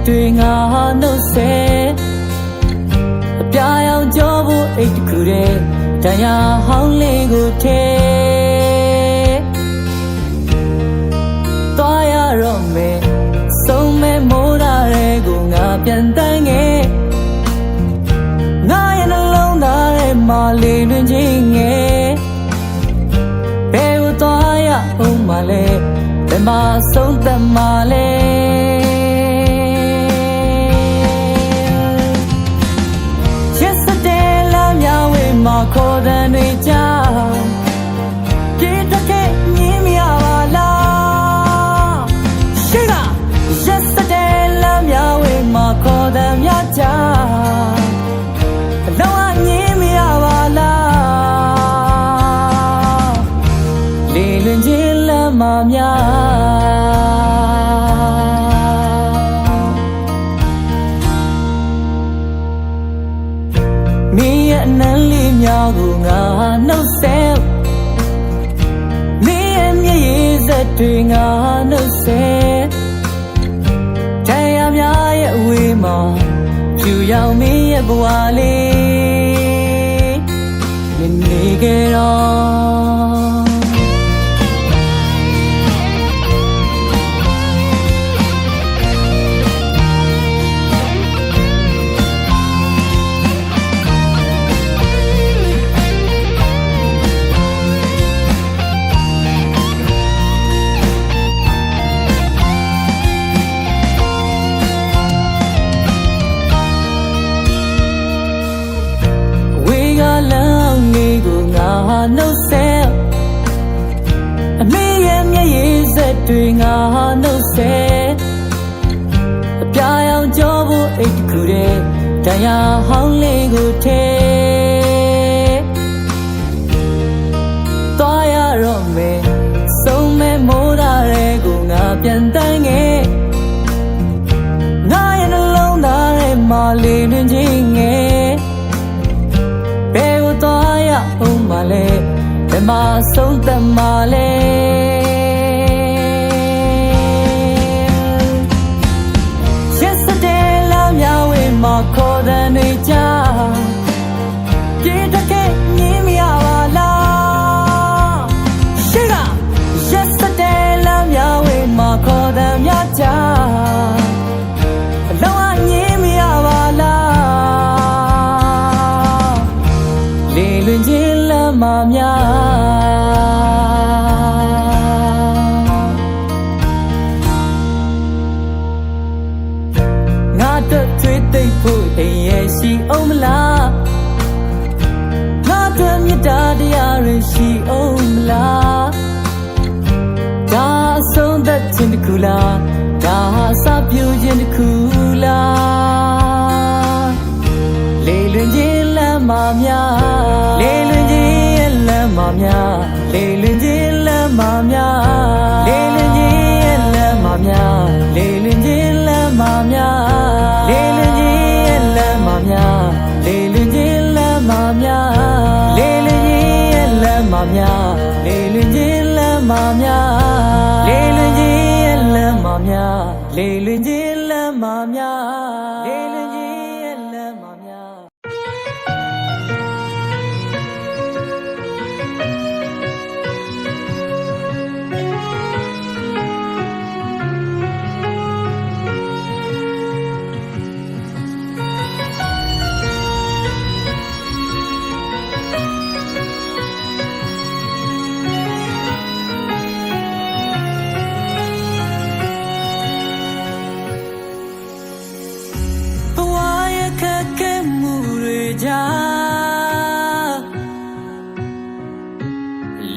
တွေငါနှုတ်ဆက်အပြာရောင်ကြောဖို့အိတ်တခုတည်းတရားဟောင်းလေးကိုထဲသွားရတော့မယ်ဆုံးမဲ့မိုးသားတွေကိုငါပြန်တန်းခဲ့ငါရဲ့နှလုံးသားထဲမှာလေလွင်ခြင်းငယ်ဘယ်ကိုသွားရအောင်မလဲဘယ်မှာဆုံးသက်မလဲမှာခေါ်တဲ့တွေကြားပြေးတက်ခဲ့မြင်မရပါလားရှိက yesterday လမ်းမြဝေးမှာခေါ်တဲ့မြကြားအလုံးအမြင်မရပါလားလေလွင်ခြင်းလမ်းမှာမင်းရဲ့နန်းလေးများကိုငါနှုတ်ဆက်မင်းရဲ့မျက်ရည်စက်တွေငါနှုတ်ဆက်တရားများရဲ့အဝေးမှာဖြူရောင်မင်းရဲ့ဘဝလေးနေခဲ့တော့နှုတ်ဆက်အမေရဲ့မျက်ရည်စက်တွေငါနှုတ်ဆက်အပြာရောင်ကြောဖို့အိတ်တခုတည်းတရားဟောင်းလေးကိုထဲသွားရတော့မယ်ဆုံးမဲ့မိုးသားတွေကိုငါပြန်တန်းခဲ့ငါရဲ့နှလုံးသားထဲမှာလေလွင်ခြင်းငယ်ဘယ်ကိုသွားရအောင်မလဲဘယ်မှာဆုံးသက်မလဲ yesterday လမ်းမြဝေးမှာခေါ်တဲ့တွေကြားပြေးတက်ခဲ့မြင်မရပါလားရှိက yesterday လမ်းမြဝေးမှာခေါ်တဲ့မြကြားအလုံးအမြင်မရပါလားလေလွင်ခြင်းလမ်းမှာငါတို့ထွေးသိပ်ဖို့အိမ်ရဲ့ရှိအောင်မလားငါတို့မြတ်တာတရားတွေရှိအောင်မလားဒါအဆုံးသက်ခြင်းတစ်ခုလားဒါစပြုခြင်းတစ်ခုလားလေလွင်ခြင်းလမ်းမှာလေလွင်ခြင်းလမ်းမှာလေလွင်ခြင်းလမ်းမှာလေလွင်ခြင်းလမ်းမှာလေလွင်ခြင်းလမ်းမှာလေလွင်ခြင်းလမ်းမှာလေလွင်ခြင်းလမ်းမှာလေလွင်ခြင်းလမ်းမှာလေလွင်ခြင်းလမ်းမှာလေလွင်ခြင်းလမ်းမှာလေလွင်ခြင်းလမ်းမှာလေလွင်ခြင်းလမ်းမှာ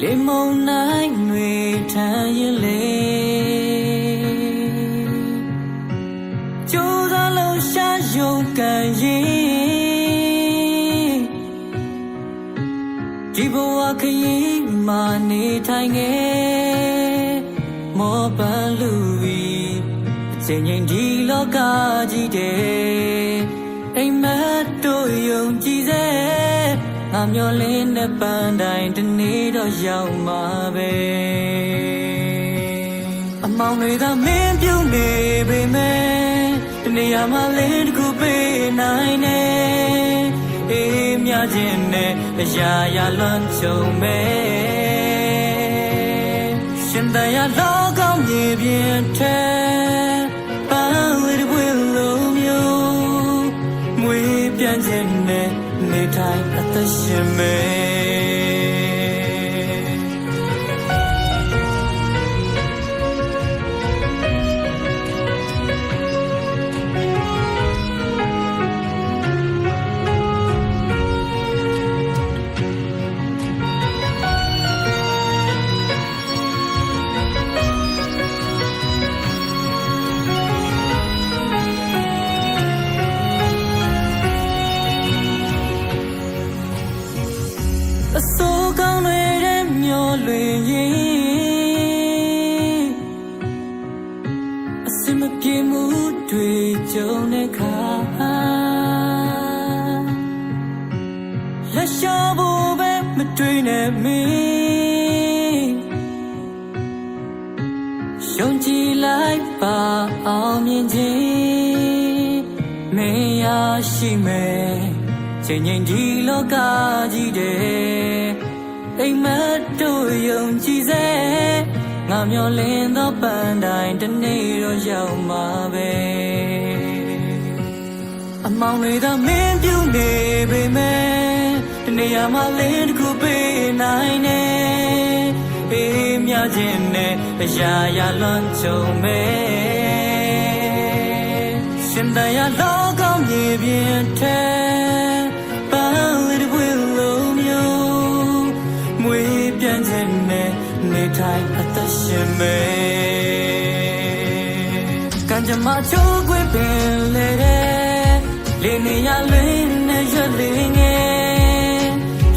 လေမုန်နိုင်တွေထမ်းရင်လေကြိုးစားလို့ရှာရုံကန်ရင်ဒီဘဝခရီးမှာနေထိုင်ခဲ့မောပန်းလူပြီးအချိန်ချင်းဒီလောကကြီးတဲ့အိမ်မက်တို့ယုံကြည်စေငါမျောလင်းတဲ့ပန်းတိုင်းတနေ့တော့ရောက်မှာပဲအမောင်တွေကမင်းပြုံးနေပေမဲ့တနေ့ နေရာမှာလင်းတစ်ခုပေးနိုင်နေအေးမြခြင်းနဲ့အရာရာလွန်ကြုံမဲ့ရှင်တန်ရလောကောင်းမြေပြင်ထဲပန်းဝေးပွေလုံးမျိုးမွေးပြန်ခြင်းနဲ့နေထိုင်အသက်ရှင်မဲ့အစိုးကောင်းတွေတဲ့မျောလွင်ရင်အစမပြေမှုတွေကြုံတဲ့ခါလက်လျှော့ဖို့ပဲမတွေ့နဲ့မင်းယုံကြည်လိုက်ပါအောင်မြင်ခြင်းမင်းရရှိမယ်ချိန်ချိန်ဒီလောကကြီးတဲ့အိမ်မက်တို့ယုံကြည်စေငါမျောလင်းသောပန်းတိုင်းတစ်နေ့တော့ရောက်မှာပဲအမောင်တွေသာမင်းပြုနေပေမဲ့ဒီနေရာမှာလင်းတစ်ခုပေးနိုင်နေအေးမြခြင်းနဲ့အရာရာလွန်ကြုံမဲ့ရှင်တန်ရလောကောင်းမြေပြင်ထဲနေထိုင်အသက်ရှင်မဲ့ကံကြမ္မာချိုးခွေပင်လေလေနေရလင်းနဲ့ရလေးငယ်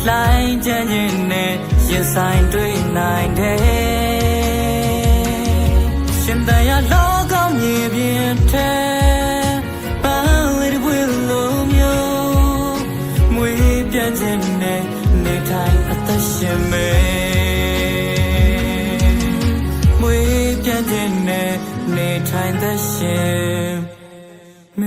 လှိုင်းကြမ်းခြင်းနဲ့ရင်ဆိုင်တွေ့နိုင်တယ်ရှင်တန်ရလောကောင်းမြေပြင်ထဲပန်းဝေးပွေလုံးမျိုးမွေးပြန်ခြင်းနဲ့နေထိုင်အသက်ရှင်မဲ့နေထိုင်သက်ရှင်မ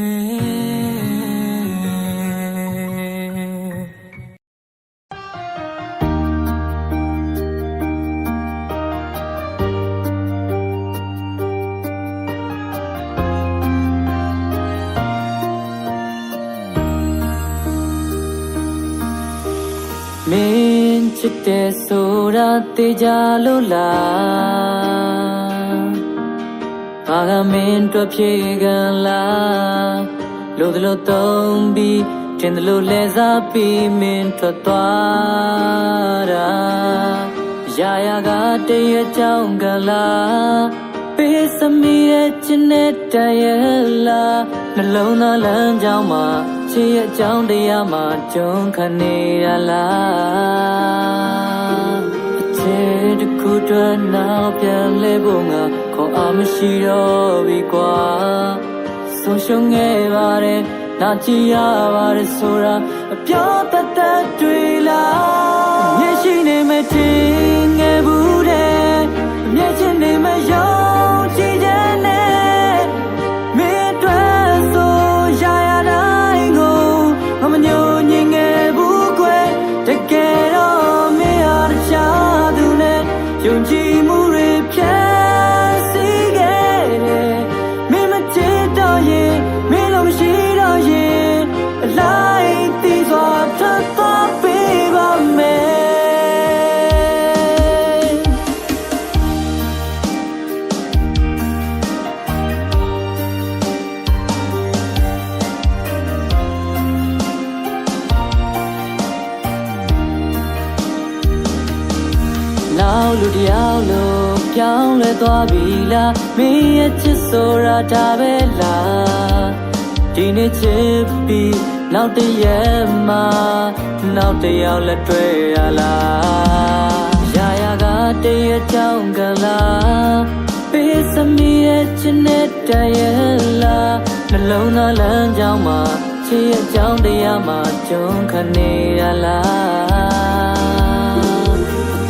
င်းချစ်တဲ့ဆိုတာတေချာလို့လားဘာကမင်းတို့ဖြေကန်လားလို့တလို့သုံးပြီးတင်တလို့လဲစားပြီးမင်းထွက်သွားတာရာရာကတရကြောင်းကလားပေးစမီရဲ့ချစ်နဲ့တရလားနှလုံးသားလမ်းကြောင်းမှာချစ်ရဲ့ကြောင်းတရားမှာကြုံခနေရလားအချစ်တစ်ခုတည်းနောက်ပြန်လဲဖို့ငါခေါ်အားမရှိတော့ပြီကွာဆုံးရှုံးခဲ့ပါတယ်နာကြည့်ရပါတယ်ဆိုတာအပြောတတ်တတ်တွေ့လားမျက်ရှိနေမဲ့တင်ငယ်ဘူးတဲ့မျက်ချင်းနေမဲ့ယုံကြည်ခြင်းနဲ့မင်းတွေ့ဆိုရရတိုင်းကိုငါမညှို့ညင်ငယ်ဘူးကွယ်တကယ်တော့မင်းဟာတခြားသူနဲ့ယုံကြည်မှုတွေဖြတ်မင်းလုံးမရှိတော့ရင်အလိုက်တီးစွာထပ်သွားပေးပါမယ်နောက်လူတယောက်လိုပြောင်းလဲသွားပြီလားမင်းရဲ့ချစ်ဆိုတာဒါပဲလားဒီနေ့ချစ်ပြီးနောက်တရက်မှနောက်တယောက်လက်တွေ့ရလားရာရာကတရက်ကြောင်းကလားပေးစမီရဲ့ချစ်နဲ့တရလားနှလုံးသားလမ်းကြောင်းမှာချစ်ရဲ့ကြောင်းတရားမှာကြုံခနေရလား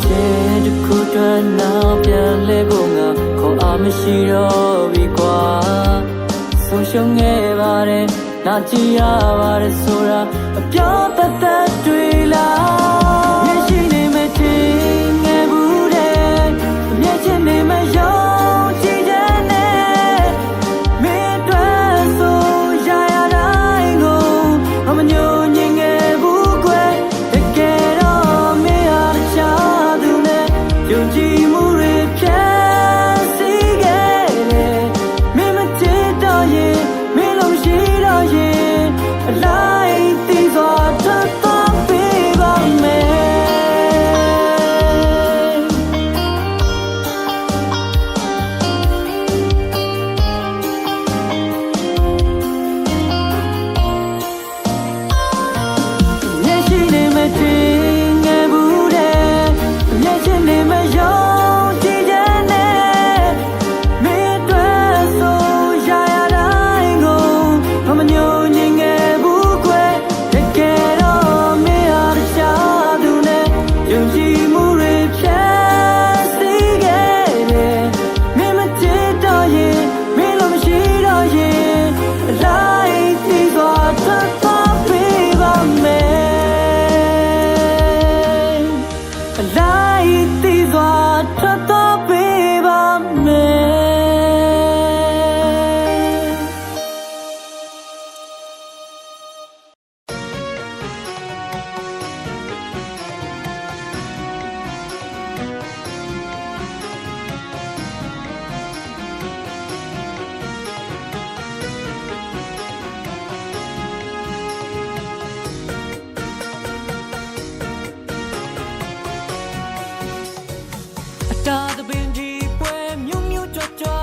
ချစ်တစ်ခုတည်းနောက်ပြန်လဲဖို့ငါခေါ်အားမရှိတော့ပြီကွာဆုံး ရှုံခဲ့ပါတယ်နာကြည့်ရပါတယ်ဆိုတာအပြောတတ်တတ်တွေ့လားမျက်ရှိနေမထင်ငယ်ဘူးတဲ့မျက်ချင်းနေမရောကြည့်တဲ့နဲ့မင်းအတွက်ဆိုရရတိုင်းကိုမညိုညင်ငယ်ဘူးကွယ်တကယ်တော့မင်းဟာတခြားသူနဲ့ယုံကြည်မှုတွေဖြတ်စီခဲ့တယ်မင်းမချစ်တော့ရင်မင်းလုံးရှိတော့ရင်အလိုက်သိစွာထွက်သွားပေးပါမယ်မျက်ရှိနေမထင်ငယ်ဘူးတဲ့မျက်ချင်းနေမရောကြည့်တဲ့နဲ့မင်းအတွက်ဆိုရရတိုင်းကိုမညိုညင်ငယ်ဘူးကွယ်တကယ်တော့မင်းဟာတခြားသူနဲ့ယုံကြည်မှုတွေဖြတ်စီခဲ့တယ်မင်းမချစ်တော့ရင်မင်းလုံးမရှိတော့ရင်အလိုက်သိစွာထွက်သွားပေးပါမယ်အလိုက်သိစွာထွက်သွားပေးပါမယ်တာတပင်ကြီးပွဲမြူးမြူးကြွကြွ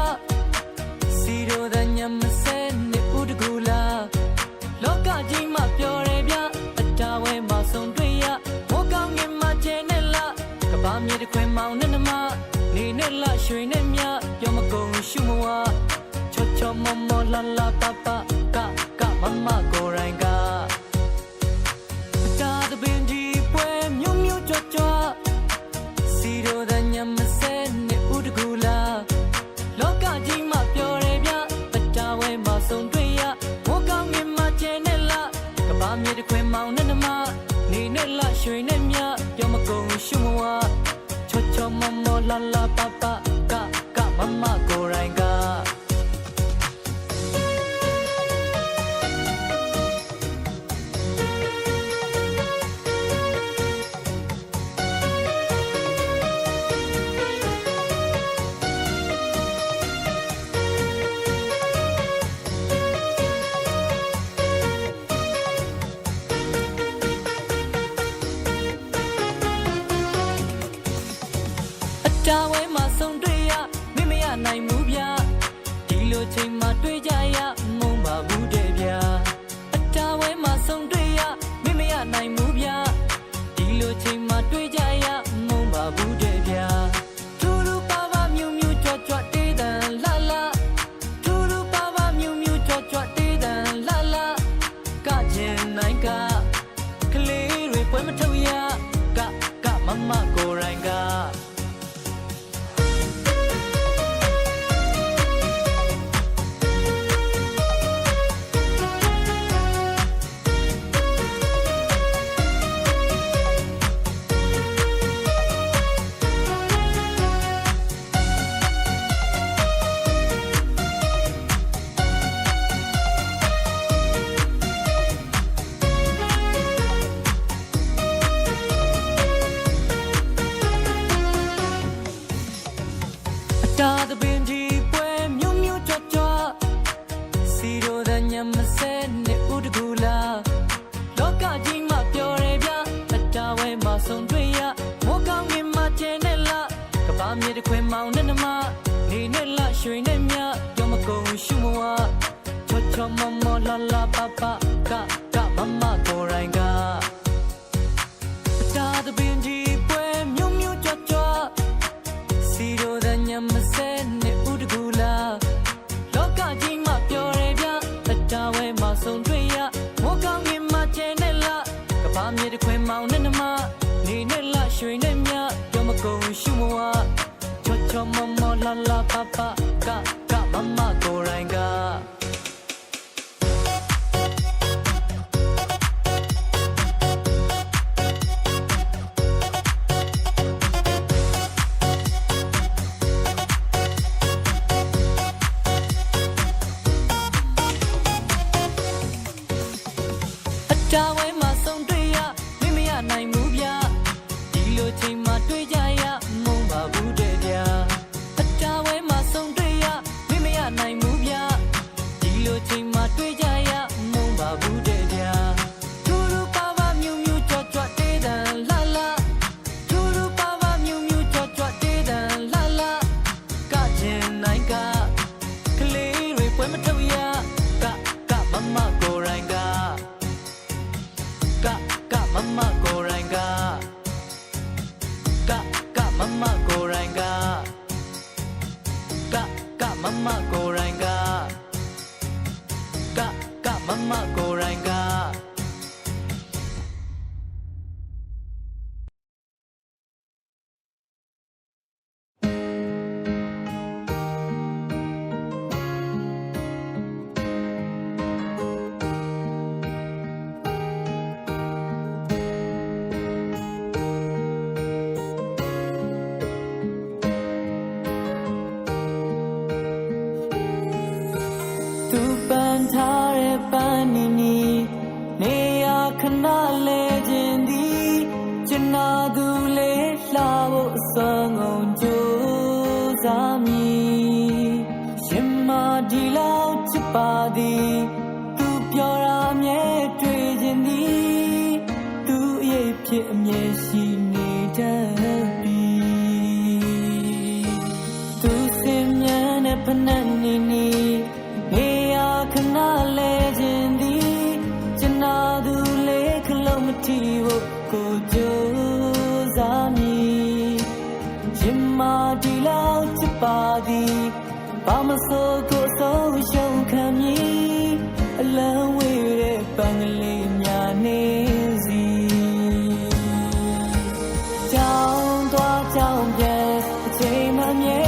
စီရိုတဲ့ညမစဲနေဦးတကူလာလောကကြီးမှာပျော်တယ်ဗျအတားဝဲမှာဆုံးတွေ့ရဘောကောင်းငင်မှာကျဲနဲ့လားကဘာမြေတစ်ခွင်မောင်နဲ့နှမနေနဲ့လားရွှေနဲ့မြပြောမကုန်ရှုမဝချောချောမောမောလာလာပပကမမကိုရိုင်းကအတားတပင်ကြီးပွဲမြူးမြူးကြွကြွစီရိုတဲ့ညမစဲနေဦးတကူလာလောကကြီးမှာပျော်တယ်ဗျအတားဝဲမှာဆုံးတွေ့ရဘောကောင်းငင်မှာကျဲနဲ့လားကဘာမြေတစ်ခွင်မောင်နဲ့နှမနေနဲ့လားရွှေနဲ့မြပြောမကုန်ရှုမဝချောချောမောမောလာလာပပကမမကိုရိုင်းကတာဝဲမှာဆုံးတွေ့ရမမရနိုင်မှုဗျဒီလိုချိန်မှာတွေ့ကြရမုံပါဘူးတဲ့ဗျအတာဝဲမှာဆုံးတွေ့ရမမရနိုင်မှုဗျဒီလိုချိန်မှာတွေ့ကြရမုံပါဘူးတဲ့ဗျထူထူပါပါမြူးမြူးကြွကြွတေးတန်လာလာထူထူပါပါမြူးမြူးကြွကြွတေးတန်လာလာကကျင်နိုင်ကကလေးတွေပွဲမထုတ်ရကမမကိုရိုင်းကတာတပင်ကြီးပွဲမြူးမြူးကြွကြွစီရိုတဲ့ညမစဲနေဦးတကူလာလောကကြီးမှာပျော်တယ်ဗျအတားဝဲမှာဆုံးတွေ့ရဘောကောင်းငင်မှာကျဲနဲ့လားကဘာမြေတစ်ခွင်မောင်နဲ့နှမနေနဲ့လားရွှေနဲ့မြပြောမကုန်ရှုမဝချောချောမောမောလာလာပပကမမကိုရိုင်းကတာတပင်ကြီးပွဲမြူးမြူးကြွကြွစီရိုတဲ့ညမစဲနေဦးတကူလာလောကကြီးမှာပျော်တယ်ဗျအတားဝဲမှာဆုံးတွေ့ရဘောကောင်းငင်မှာကျဲနဲ့လားကဘာမြေတစ်ခွင်မောင်နဲ့နှမနေနဲ့လားရွှေနဲ့မြပြောမကုန်ရှုမဝချောချောမောမောလာလာပပကမမကိုရိုင်းက တာဝဲမှာဆုံးတွေ့ရမင်းမရနိုင်ဘူးဗျဒီလိုချိန်မှာတွေ့ကြရမုန်းပါဘူးတဲ့ဗျာအတာဝဲမှာဆုံးတွေ့ရမင်းမရနိုင်ဘူးဗျဒီလိုချိန်မှာတွေ့ကြရမုန်းပါဘူးတဲ့ဗျာထူထူပါပါမြူမြူကြွကြွတေးတန်လာလာထူထူပါပါမြူမြူကြွကြွတေးတန်လာလာကချင်နိုင်ကကလေးတွေပွဲမထုတ်ရကမမကိုရိုင်းကမမကိုရိုင်းကမမကိုရိုင်းကမမကိုရိုင်းကမမကိုရိုင်းကထားတဲ့ပန်းနီနီနေရခဏလဲခြင်းသည်ကျွန်တော်သူလေးလှဖို့အစွမ်းကုန်ကြိုးစားမည်ရှင်မဒီလောက်ချစ်ပါသည်သူပြောတာမြဲတွေ့ခြင်းသည်သူအရေးဖြစ်အမြဲရှိနေတတ်ပြီသူစင်မြန်းတဲ့ဖနက်နီနီနေရခဏလဲခြင်းသည်ကျွန်တော်သူလေးခလုံးမထီဖို့ကိုကြိုးစားမည်ရင်မဒီလောက်ချစ်ပါသည်ဘာမဆိုကိုဆုံးရှုံးခံမည်အလံဝေးတဲ့ပန်းကလေးများနေစီကြောင်းသွားကြောင်းပြန်အချိန်မမြဲ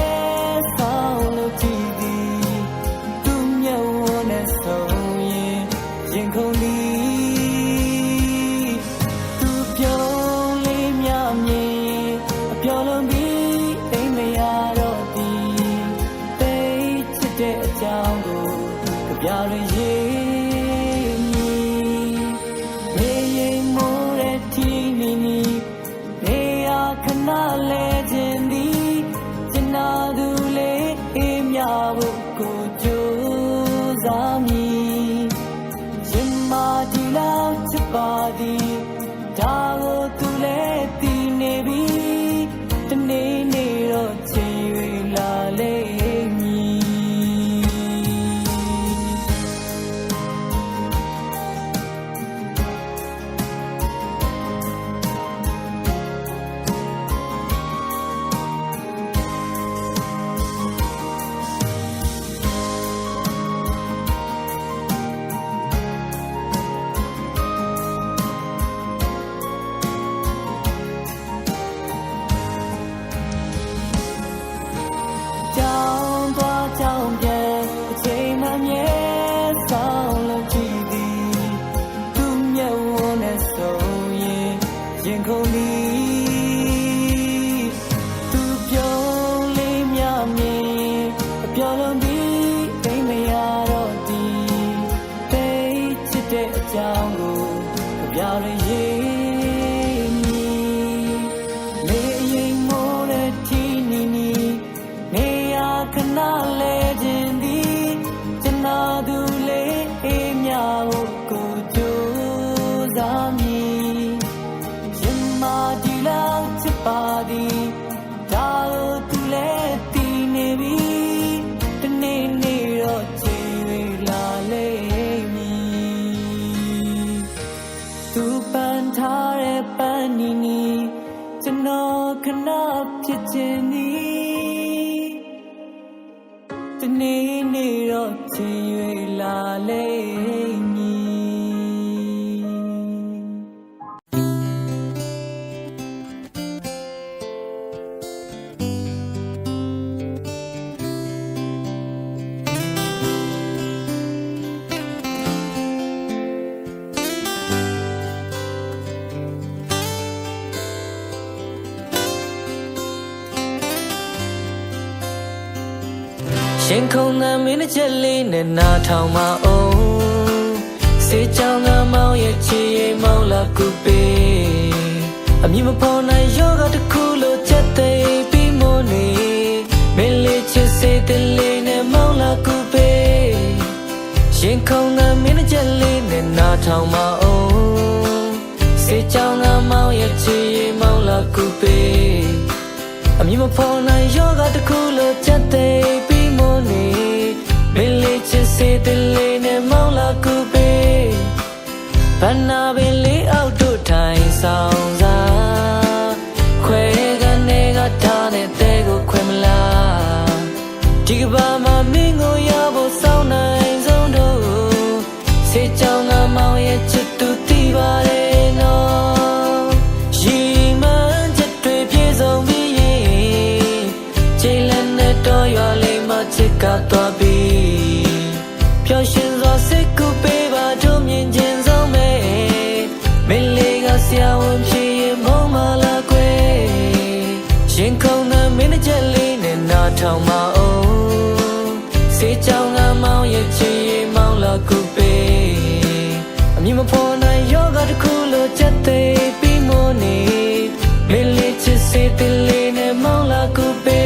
ဆောင်လို့ကြည့်သည်ရင်ကုန်သည်သူပြုံးလေးများမြင်အပြောလုံးပြီးအိမ်မရတော့သည်တိတ်ချစ်တဲ့အကြောင်းကိုကြပြရရေးမည်နေရင်မိုးတဲ့တီနီနီနေရခဏလဲခြင်းသည်ကျွန်တော်သူလေးအေးမြဖို့ကိုကြိုးစားမည်ဒီလောက်ချစ်ပါသည်ဒါကိုသူလည်းသိနေပြီတနေ့နေ့တော့ချိန်၍လာလိမ့်မည်ရင်ကုန်သည်သူပြုံးလေးများမြင်အပြောလုံးပြီးအိမ်မရတော့သည်တိတ်ချစ်တဲ့အကြောင်းကိုကြပြရရေးမည်နေရင်မိုးတဲ့တီနီနီနေရခဏလဲခြင်းသည်ကျွန်တော်သူလေးအေးမြဖို့ကိုကြိုးစားမည်ဒီလောက်ချစ်ပါသည်ဒါကိုသူလည်းသိနေပြီတနေ့နေ့တော့ချိန်၍လာလိမ့်မည်သူပန်ထားတဲ့ပန်းနီနီကျွန်တော်ခဏဖြစ်ခြင်းသည်တနေ့နေ့တော့ချိန်၍လာလိမ့်မည်ရှင်ခုံငမ်းမင်းတစ်ချက်လေးနဲ့နာထောင်မအောင် စေကြောင်ငါမောင်ရဲ့ချီရင်မောင်လာကူပေးအမြင်မဖော်နိုင်ယောဂတစ်ခုလိုချက်သိပြီးမနေမင်းလေးချစ်စေတဲ့လေးနဲ့မောင်လာကူပေးရင်ခုန်တဲ့မင်းချက်လေးနဲ့နားထောင်မအောင်စေကြောင်ငါမောင်ရဲ့ချီရင်မောင်လာကူပေးအမြင်မဖော်နိုင်ယောဂတစ်ခုလိုချက်သိပြီးမနေမင်းလေးချစ်စေတဲ့လေးနဲ့မောင်လာကူပေးဘဏ္ဍာပင်လေးအောက်တို့ထိုင်ဆောင်စားခွဲကနေကထားတဲ့တဲကိုခွဲမလားဒီကဘာမှာမင်းကိုရဖို့စောင်းနိုင်ဆုံးတို့စေကြောင်ငါမောင်ရဲ့ချစ်သူသိပါတယ်နော်ရီမန်းချက်တွေပြေဆုံးပြီးရင်ချိန်လက်နဲ့တော့ရွာလေးမှာချစ်ကသွားပြီးပျော်ရွှင်စွာစိတ်ကူပေးပါတို့မြင်ချင်းဆုံးပဲမင်းလေးကဆရာဝန်ဖြစ်ရင်မုန်းမလာကွယ်ရင်ခုန်တဲ့မင်းချက်လေးနဲ့နားထောင်မအောင်စေကြောင်ငါမောင်ရဲ့ချီရင်မောင်လာကူပေးအမြင်မဖော်နိုင်ယောဂတစ်ခုလိုချက်သိပြီးမနေမင်းလေးချစ်စေတဲ့လေးနဲ့မောင်လာကူပေး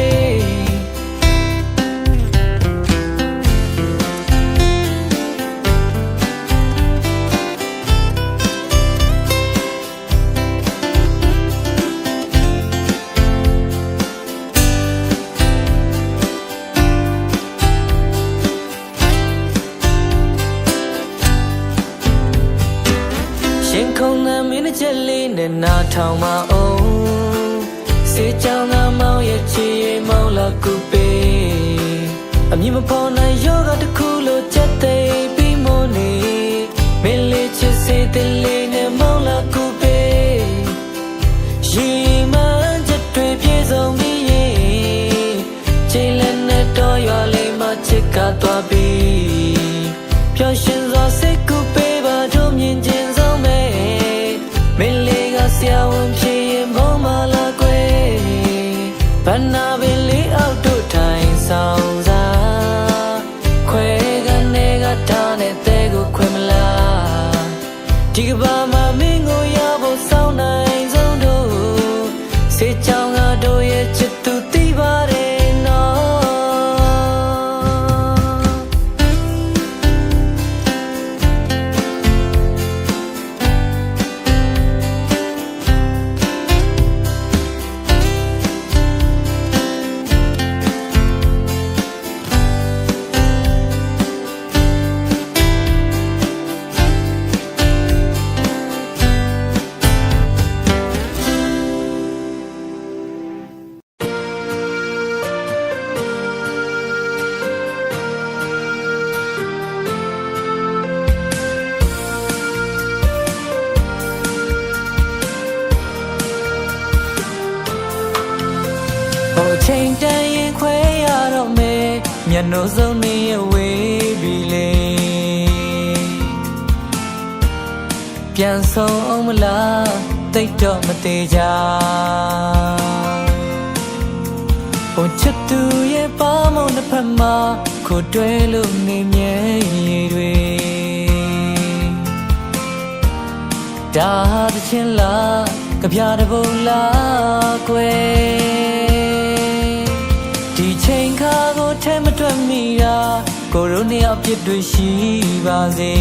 ရင်ခုန်တဲ့မင်းချက်လေးနဲ့နားထောင်မအောင်စေကြောင်ငါမောင်ရဲ့ချီရင်မောင်လာကူပေးအမြင်မဖော်နိုင်ယောဂတစ်ခုလိုချက်သိပြီးမနေမင်းလေးချစ်စေတဲ့လေးနဲ့မောင်လာကူပေးရီမန်းချက်တွေပြေဆုံးပြီးရင်ချိန်လက်နဲ့တော့ရွာလေးမှာချစ်ကသွားပြီးပျော်ရွှင်စွာစိတ်ကူပေးပါတို့မြင်ချင်းဆုံးပဲမင်းလေးကဆရာဝန်ဖြစ်ရင်မုန်းမလာကွယ်ဘဏ္ဍာပင်လေးအောက်တို့ထိုင်ဆောင်စားခွဲကနေကထားတဲ့တဲကိုခွဲမလားဒီကဘာမှာမင်းကိုရဖို့စောင်းနိုင်ဆုံးတို့စေကြောင်ငါတို့ရဲ့ချစ်သူသိပါတယ်နော်ချိန်တန်ရင်ခွဲရတော့မယ်မျက်နှာစုံနေဝေးပြီလေပြန်ဆုံးအောင်မလားတိတ်တော့မသေးကြဘုံချစ်သူရဲ့ပါမုံတစ်ဖက်မှာခုတွဲလို့နေမြဲရည်တွေဒါသချင်းလားကြပြတဲ့ဘုံလားကွယ်ဒီချိန်ခါကိုထဲမတွက်မိတာကိုရိုးနှစ်ယောက်ပြစ်တွေရှိပါစေ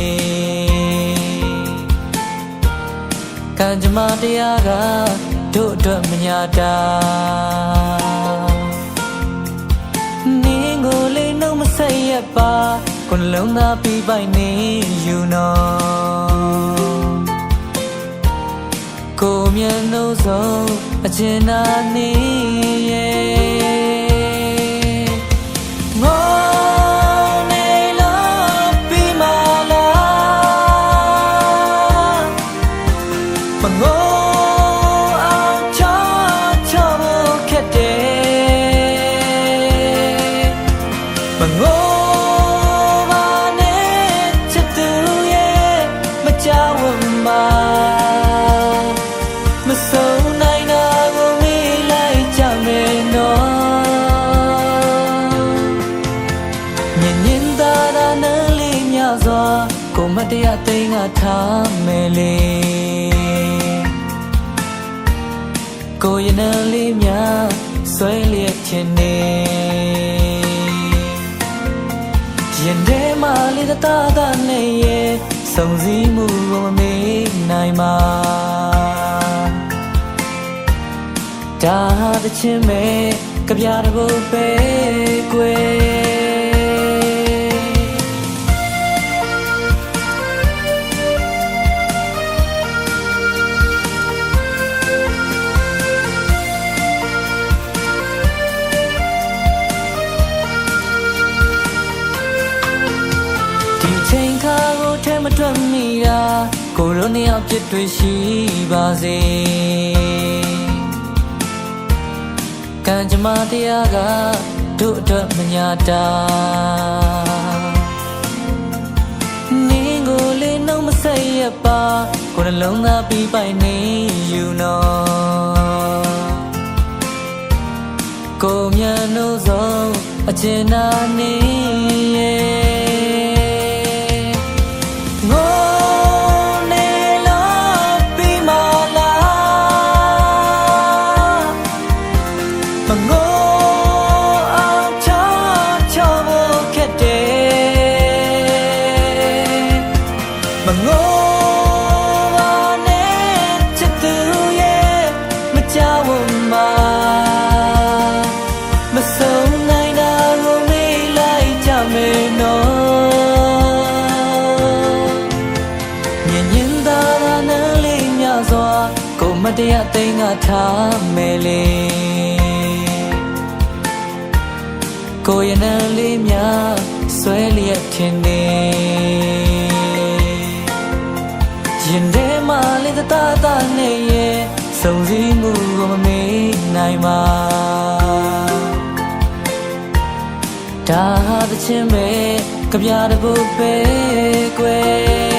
ကံကြမ္မာတရားကတို့အတွက်မညာတာနင်းကိုလေးနှုတ်မဆက်ရပါကိုနှလုံးသားပြီးပိုင်နေယူနော်ကိုမျက်နှာဆုံးအကျဉ်းနာနေရဲ့ငိုနေလို့ပြီးမလားမငိုအောင်ချောဖို့ခက်တယ်မငိုပါနဲ့ချစ်သူရဲ့မကြောက်မှာမဆုံးနိုင်တာကိုမေးလိုက်ကြမယ်နော် ထားမယ်လေကိုရင်နှလေးများဆွဲလျက်ခြင်းနေရင်ထဲမှာလေးတသားနဲ့ရဲ့စုံစည်းမှုကိုမမေ့နိုင်ပါဒါဟာတခြင်းမဲ့ကြပြတပုတ်ပဲကွယ်ချိန်ခါကိုထဲမထွက်မိတာကိုရိုနှစ်ယောက်ပြစ်တွေ့ရှိပါစေကံကြမ္မာတရားကတို့အတွက်မညာတာနင်းကိုလေးနှုံးမဆက်ရပါကိုယ်နှလုံးသားပြီးပိုင်နေယူနော်ကိုမြတ်လို့ဆုံးအကျဉ်းနာနေရဲ့မတရားသိမ်းငါထားမယ်လေကိုရင်နှလေးများဆွဲလျက်ခြင်းနေရင်ထဲမှာလေးတသားနဲ့ရဲ့စုံစည်းမှုကိုမမေ့နိုင်ပါဒါဟာတခြင်းပဲကြပြတပုတ်ပဲကွယ်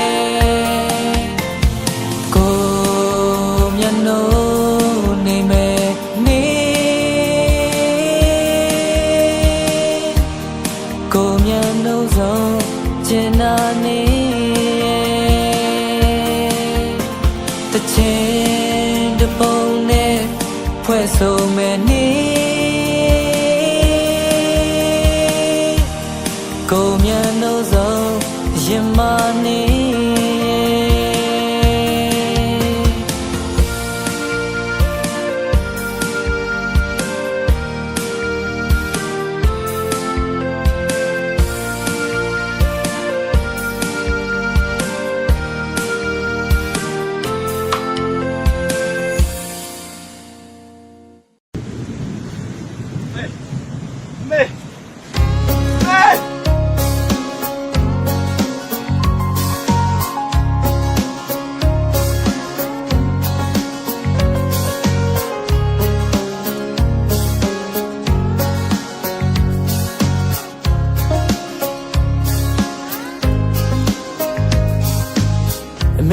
နေမယ်နေကိုမြတ်လို့ဆုံးကျင်နာနေတခြင်းတပုံနဲ့ဖွဲ့ဆိုမယ်နေကိုမြတ်လို့ဆုံးရင်မနေ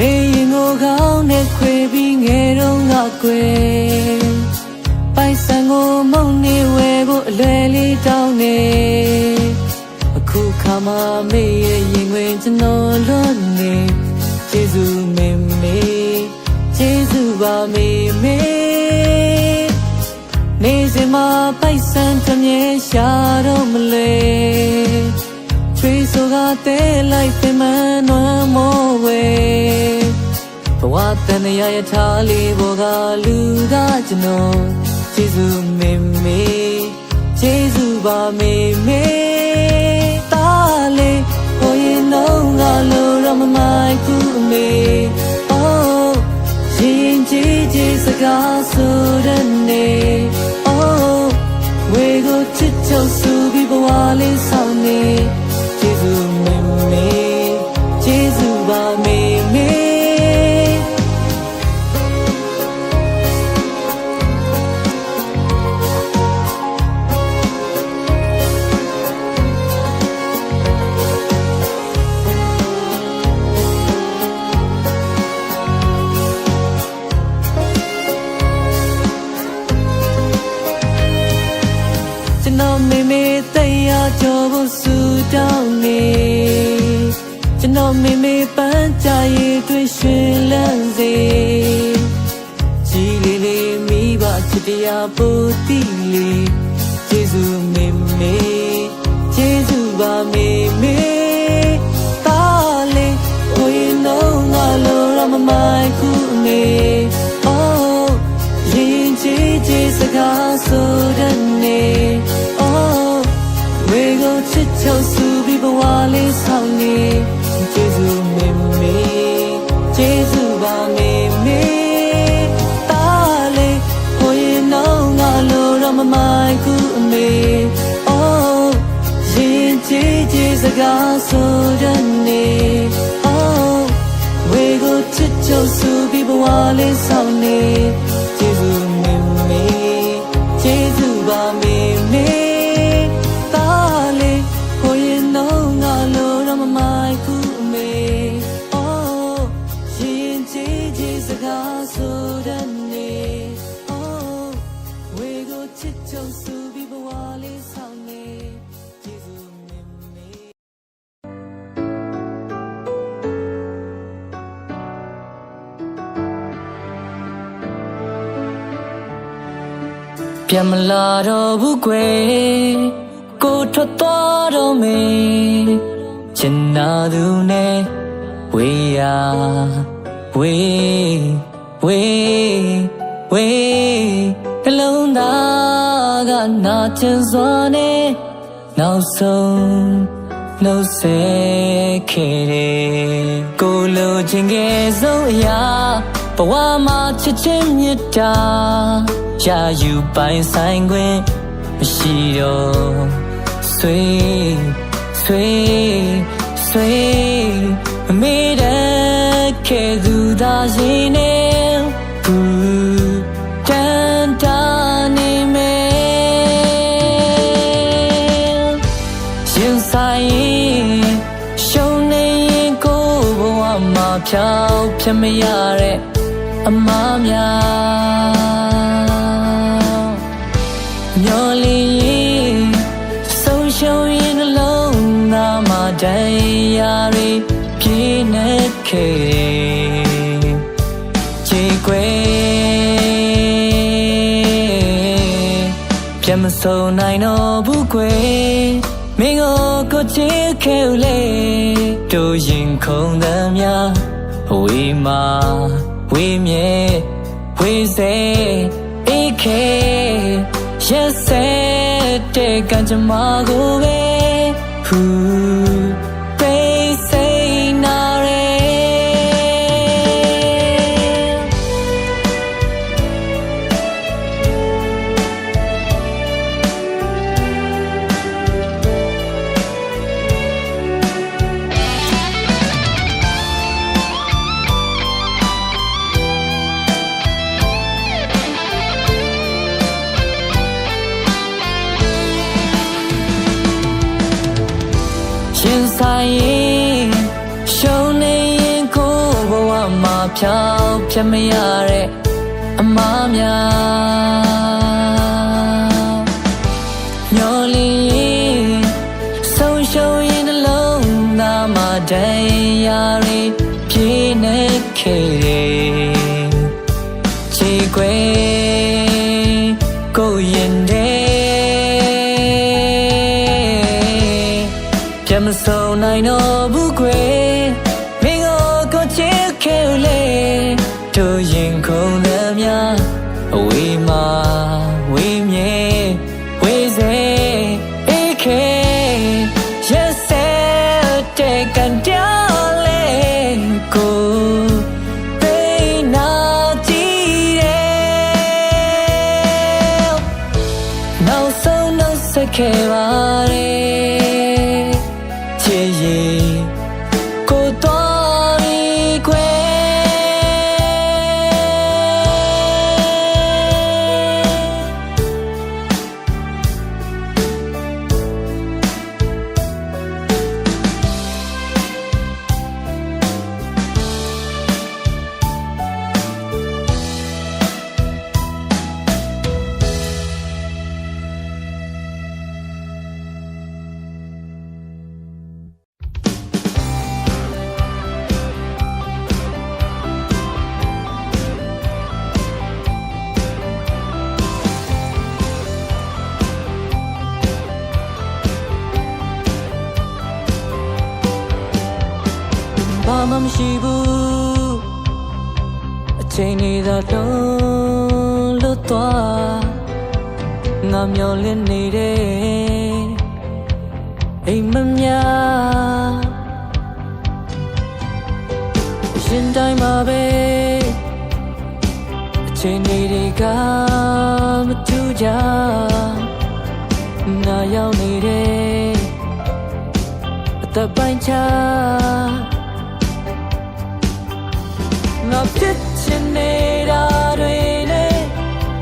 မေရင်ကိုကောင်းနဲ့ခွေပြီးငယ်တော့ငါကွယ်ပိုက်ဆံကိုမုံနေဝဲဖို့အလွယ်လေးတောင်းနေအခုခါမှမေရဲ့ရင်ဝင်ကျွန်တော်လွတ်နေကျေးဇူးမေမေကျေးဇူးပါမေမေနေစင်မှာပိုက်ဆံတမြဲရှာတော့မလဲချွေးဆိုကတဲလိုက်ပင်မနွမ်းမောဝဲဘဝတန်ရရထားလေးဘောကလူသားကျွန်တော်ကျေးဇူးမေမေကျေးဇူးပါမေမေတားလေးဟိုရင်တော့ငါလိုတော့မမိုက်ဘူးအမေအိုးရင်ကြီးစကားဆိုတဲ့နေအိုးဝေကိုချစ်ချုပ်စုပြီးဘဝလေးဆောင်နေကျေးဇူးမေမေကျေးဇူးပါမေမေမေမေတရားကြောဖို့ဆူတောင်းနေကျွန်တော်မေမေပန်း ကြာရည်တွေ့ရှင်လန်းစေကြီးလေးလေးမိဘချစ်တရားပို့တီးလေးကျေးဇူးမေမေကျေးဇူးပါမေမေတားလေးဝေလုံးငါလိုရမမိုင်ခုနေohရင်ချစ်စကားဆိုတဲ့နေohဝေကိုချစ်ချောဆူပြီးဘဝလေးဆောင်နေကျေးဇူးမေမေကျေးဇူးပါမေမေတားလေးဟိုရင်တော့ငါလိုရမမိုင်ခုအမေ oh ရင်ချစ်စကားဆိုတဲ့နေ oh ဝေကိုချစ်ချောဆူပြီးဘဝလေးဆောင်နေကျေးဇူးမေမေကျေးဇူးပါမေမေတားလေးဟိုရင်တော့ငါလိုရမမိုင်ခုအမေ oh ရင်ချစ်စကားဆိုတဲ့နေ oh ဝေကိုချစ်ချောဆူပြီးဘဝလေးဆောင်နေကျေးဇူးမေမေ ပြန်မလာတော့ဘူးကွယ်ကိုထွက်သွားတော့မေချင်နာသူနဲ့ဝေးရဝေးဝေးဝေးနှလုံးသားကနာချင်စွာနဲ့နောက်ဆုံးနှုတ်ဆက်ခဲ့တယ်ကိုလိုချင်ခဲ့ဆုံးအရာဘဝမှာချစ်ချင်းမြတ်တာရာယူပိုင်ဆိုင်ခွင့်မရှိတော့ဆွေမမေ့တဲ့ခဲ့သူသာရင်နဲ့ဘူးတန်တာနေမယ်ရင်ဆိုင်ရှုံးနေရင်ကိုယ်ဘဝမှာဖြောက်ဖြစ်မရတဲ့အမားများမျောလင်းဆုံးရှုံးရင်နှလုံးသားမှာတရားတွေပြည့်နေခဲ့ချေကွယ်ပြန်မဆုံးနိုင်တော့ဘူးကွယ်မင်းကိုချစ်ခဲ့လေတို့ရင်ခုန်သမျှဝေးမှာဝေးမြဲဝေးစေအေးခဲရက်စက်တဲ့ကံကြမ္မာကိုပဲဖူပေးစိတ်နာရဲရင်ဆိုင်ရင်ရှုံးနေရင်ကိုယ်ဘဝမှာဖြောက်ဖြစ်မရတဲ့အမားများမျောလင်းဆုံးရှုံးရင်နှလုံးသားမှာတရားတွေပြည့်နေခဲ့ချေကွယ်ကိုရင်ပြန်မဆုံးနိုင်တော့ဘူးကွယ်မင်းကိုချစ်ခဲ့လေတို့ရင်ခုန်သမျှအဝေးမှာဝေးမြဲဝေးစေအေးခဲရက်စက်တဲ့ကန်တရားလေးကိုပေးနာကြည့်တယ်နောက်ဆုံးနှုတ်ဆက်ခဲ့ပါတယ်ကိုတော်ရီခွဲ မရှိဘူးအချိန်တွေသာတွန်းလွတ်သွားငါမျောလင်းနေတဲ့အိမ်မများရှင်တိုင်းမှာပဲအချိန်တွေကမတူကြငါရောက်နေတဲ့အသက်ပိုင်းခြားငါဖြစ်ချင်နေတာတွေနဲ့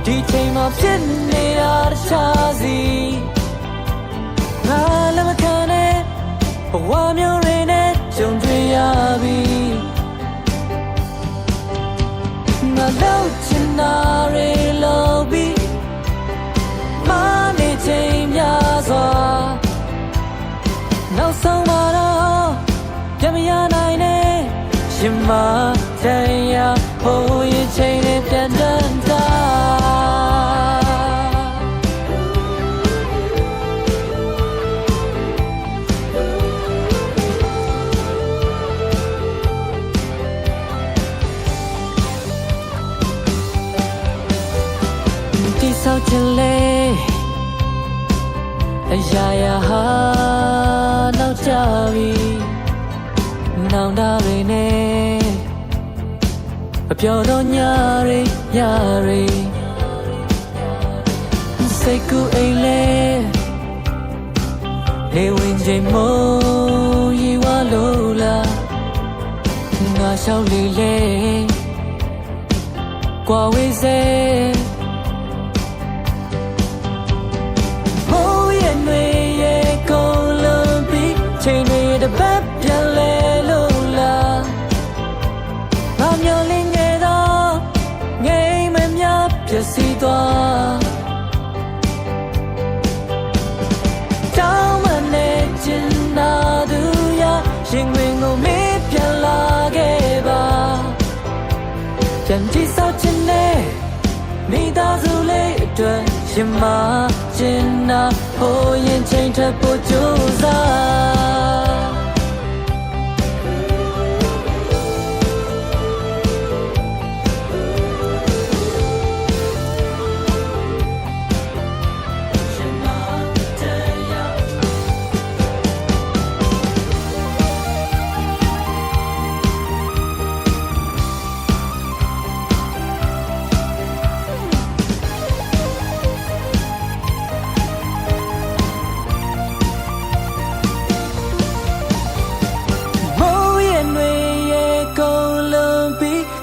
ဒီချိန်မှာဖြစ်နေတာတခြားစီငါလည်းမခံနဲ့ဘဝမျိုးတွေနဲ့ကြုံတွေ့ရပြီငါလောက်ချင်တာတွေလို့ပြီးမနေချိန်များစွာနောက်ဆုံးမှာတော့ပြန်မရနိုင်နဲ့ရှင်မတရားဟိုရင်ချိန်နဲ့ပြန်တန်းတာဒီဆောက်ချင်လေအရာရာဟာနောက်ကြပြီနောင်တတွေနဲ့အပြော်တော့ညာတွေစိတ်ကူးအိမ်လဲနေဝင်ချိန်မိုးရီဝါလို့လားငါရှောက်လေလေကွာဝေးစေချိန်တွေတပတ်ပြန်လဲလို့လားငါမျောလင်းခဲ့တော့ငိမ်မများပျက်စီးသွားတောင်းမနေချင်တာသူရရင်ဝင်ကိုမေးပြန်လာခဲ့ပါပြန်ကြည့်ဆောက်ချင်တဲ့မိသားစုလေးအတွက်ရင်မချင်တာဟိုရင်ချိန်ထပ်ဖို့ကြိုးစား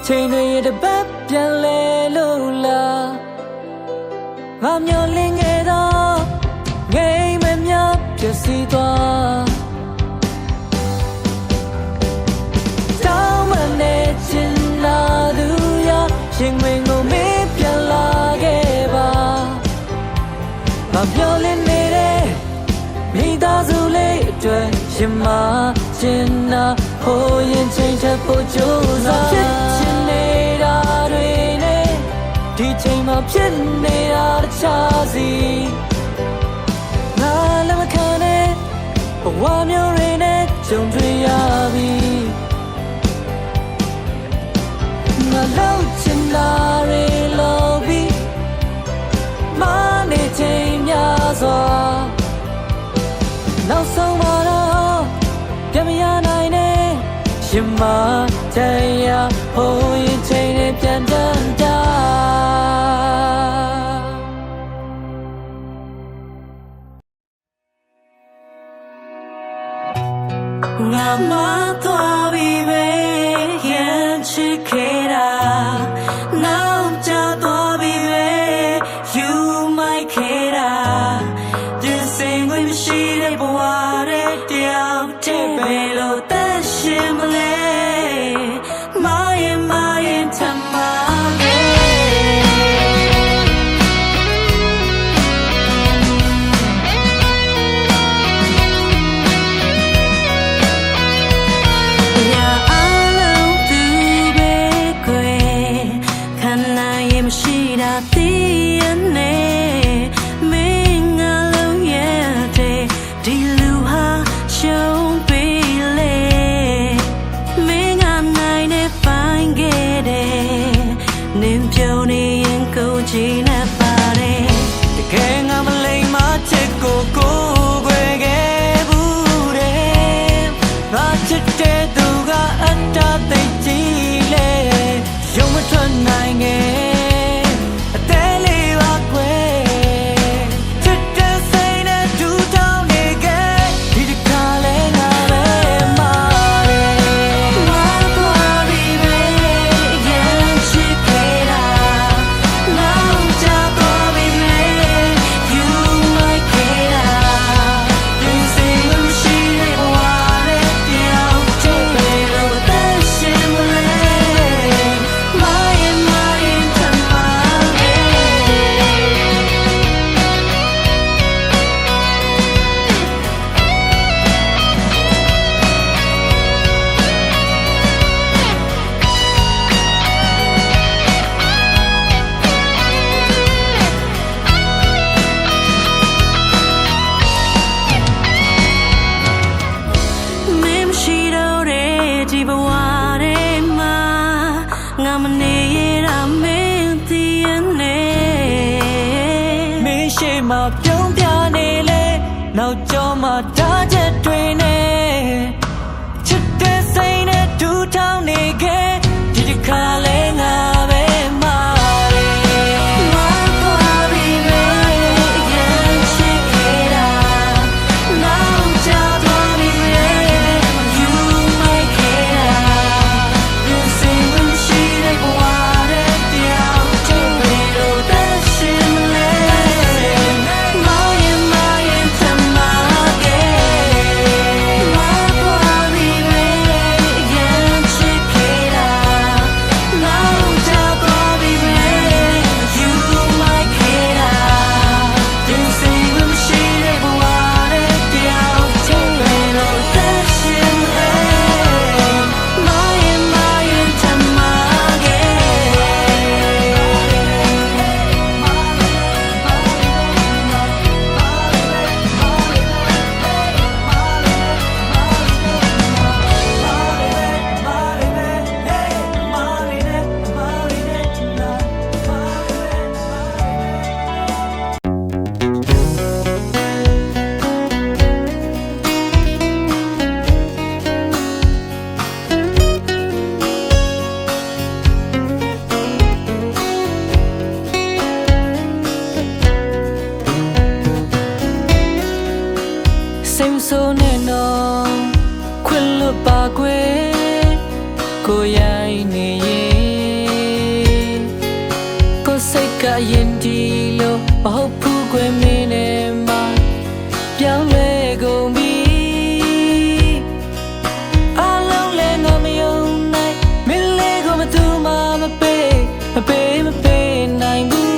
ချိန်တွေတပတ်ပြန်လဲလို့လားငါမျောလင်းခဲ့တော့ငိမ်မများပျက်စီးသွားတောင်းမနေချင်လာသူရရင်ဝင်ကိုမေးပြန်လာခဲ့ပါငါမျောလင်းနေတဲ့မိသားစုလေးအတွက်ရင်မချင်တာဟိုရင်ချိန်ထပ်ဖို့ကြိုးစားနေတာတွေနဲ့ဒီချိန်မှာဖြစ်နေတာတခြားစီငါလည်းမခံနဲ့ဘဝမျိုးတွေနဲ့ကြုံတွေ့ရပြီငါလောက်ချင်တာတွေလို့ပြီးမနေချိန်များစွာနောက်ဆုံးမှာတော့ပြန်မရနိုင်နဲ့ရှင်မတရားဟိုရင်ချိန်နဲ့ပြန်တန်းတာငါမသွားပြီပဲရင်ချစ်ခဲ့တာနောက်ကျသွားပြီပဲ you might care ဒီစိတ်ဝင်မရှိတဲ့ဘဝတဲ့တယောက်တည်းပဲလို့သက်ရှင်မလဲ နေရမင်းသိရနေမင်းရှိမှပြုံးပြနေလေနောက်ကျော်မှဓာတ်ချက်တွေနဲ့ချစ်တဲ့စိတ်နဲ့ဒူးထောင်နေခဲ့ဒီတစ်ခါလဲငါပဲမာစိတ်ဆိုးနဲ့တော့ခွင့်လွတ်ပါကွယ်ကိုရိုင်းနေရင်ကိုစိတ်ကရင်ဒီလို့မဟုတ်ဘူးကွယ်မင်းနဲ့မှပြောင်းလဲကုန်ပြီအလုံးလဲငါမယုံနိုင်မင်းလေးကိုမသူမှမပေးနိုင်ဘူး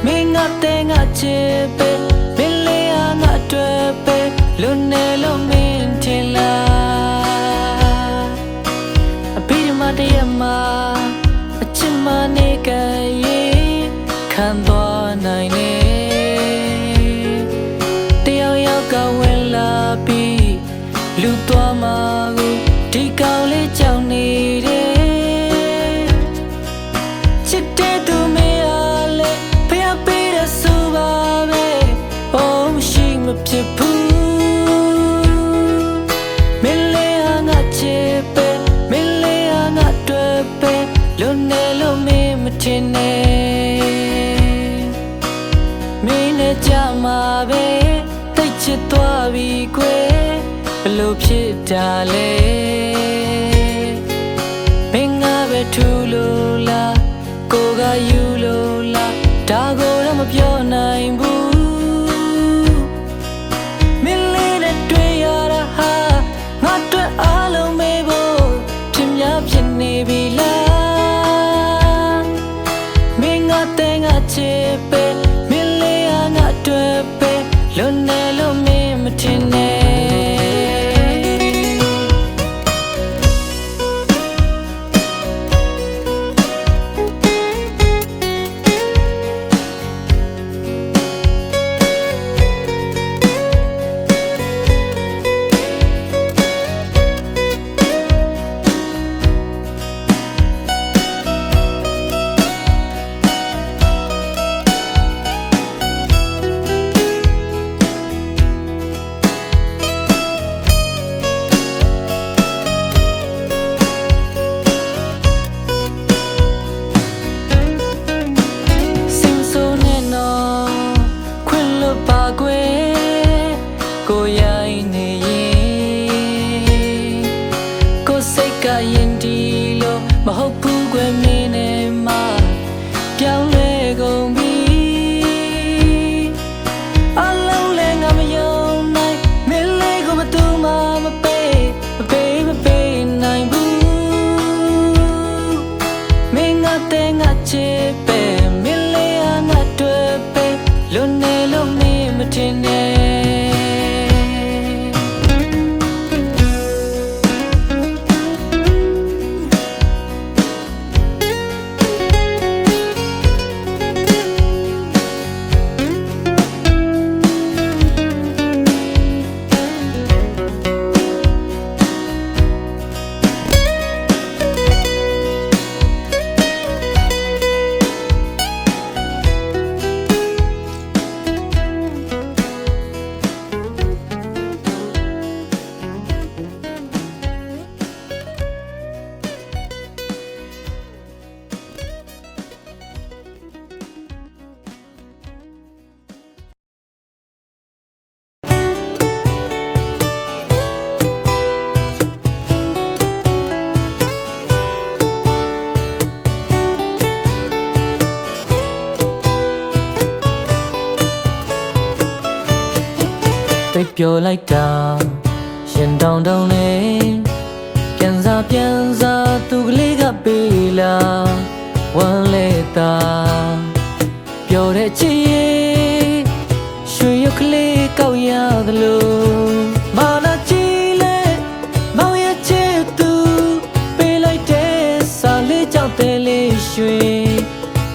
မင်းငါတဲ့ငါချစ်ပဲလွန်နေလို့မင်းထင်လားအပိဓမ္မာတရမှာအချစ်မနေကြရင်ခံသွားနိုင်နေတယောက်ယောက်ကဝင်လာပြီးလူသွားမှာကိုဒီကောင်လေးကြောက်နေတယ်ချစ်တဲ့သူမအားလေဖျားပေးတဲ့ဆိုပါပဲအိုးမရှိမဖြစ်ဘူးထင်နေမင်းနဲ့ကြမှာပဲတိတ်ချစ်သွားပြီကွယ်ဘလို့ဖြစ်တာလဲမင်းငါပဲထူလို့လားကိုကယူလို့လားဒါကိုတော့မပြောနိုင်ဘူးမင်းလေးနဲ့တွေ့ရတာဟာငါတွေ့အားလုံးမေးဖို့ဖြစ်များဖြစ်နေပြီလားချစ်ပဲမင်းလေးဟာငါတွေ့ပဲလွန်နေလို့မင်းမထင်နဲ့ကိုရိုင်းနေရင်ကိုစိတ်ကရင်ဒီလို့မဟုတ်ဘူးကွယ်မင်းနဲ့မှပြောင်းလဲကုန်ပြီအလုံးလဲငါမယုံနိုင်မင်းလေးကိုမသူမှမပေးနိုင်ဘူးမင်းငါတဲ့ငါချစ်ပဲမင်းလေးဟာငါတွေ့ပဲလွန်နေလို့မင်းမထင်နဲ့ ပြောလိုက်တာရင်တောင်တောင်နဲ့ပြန်စားသူကလေးကပေးလာဝမ်းလေတာပြောတဲ့ချစ်ရဲ့ရွှေရုပ်ကလေးကောက်ရသလိုမာနာကြည့်လဲမောင်ရဲ့ချစ်သူပေးလိုက်တဲ့စာလေးကြောင့်တဲလေးရွှေ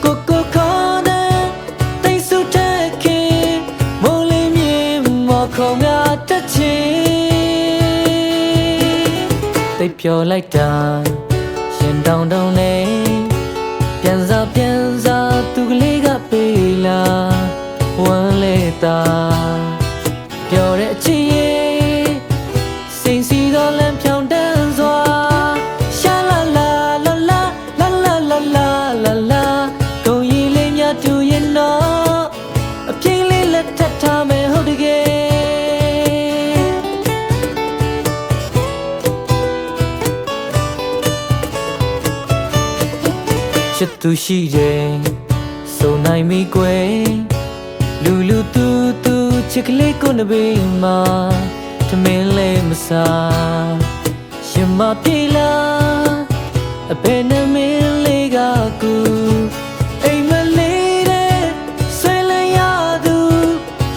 ကိုခေါ်တဲ့တိတ်ဆုတဲ့ခင်မိုးလေးမြင်မော်ခုံကတက်ချင်တိတ်ပြောလိုက်တာရင်တောင်တောင်နဲ့ပြန်စားသူကလေးကပေးလာဝမ်းလေတာပြောတဲ့အချစ်ရဲ့စိတ်စီတော့လမ်းဖြောင်းတန်းစွာရှာလာလာလာလာလာလာလာလာလာလာကိုကြီးလေးများတူရင်တော့အပြင်းလေးလက်ထပ်ထားမယ်ဟုတ်တကယ်ချစ်သူရှိတယ်ဆိုနိုင်မိကွယ်လူသူချစ်ကလေးကိုနှဘေးမှာထမင်းလေးမစားရှင်မပြေလာအဘယ်နဲ့မင်းလေးကကူအိမ်မလေးတဲ့ဆွေးလန်းရသူ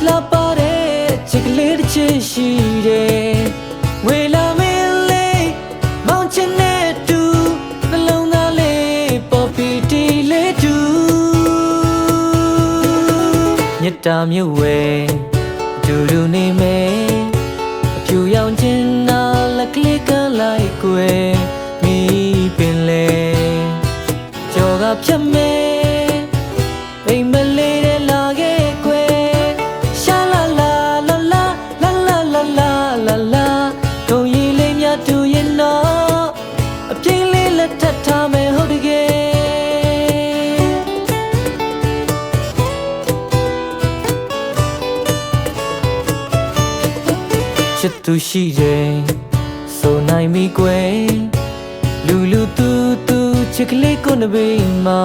လာပါတဲ့ချစ်ကလေးတစ်ချစ်ရှိတယ်ဝေလာမင်းလေးမောင်ချင်တဲ့တူနှလုံးသားလေးပေါ်ပီတီလေးတူမြတ်တာမြုပ်ဝဲတူတူနေမယ်အဖြူရောင်ချင်းနာလက်ကလေးကလိုက်ကွယ်မိပင်လေကြော်ကဖြတ်မယ်အိမ်မလေးတဲ့လာခဲ့ကွယ်ရှာလာလာလာလာလာလာလာလာလာလာထုံရည်လေးများတူရင်တော့အပြင်းလေးလက်ထပ်ထားမယ်ဟုတ်တကယ်ချစ်သူရှိတယ်ဆိုနိုင်မိကွယ်လူသူချစ်ကလေးကိုနှဘေးမှာ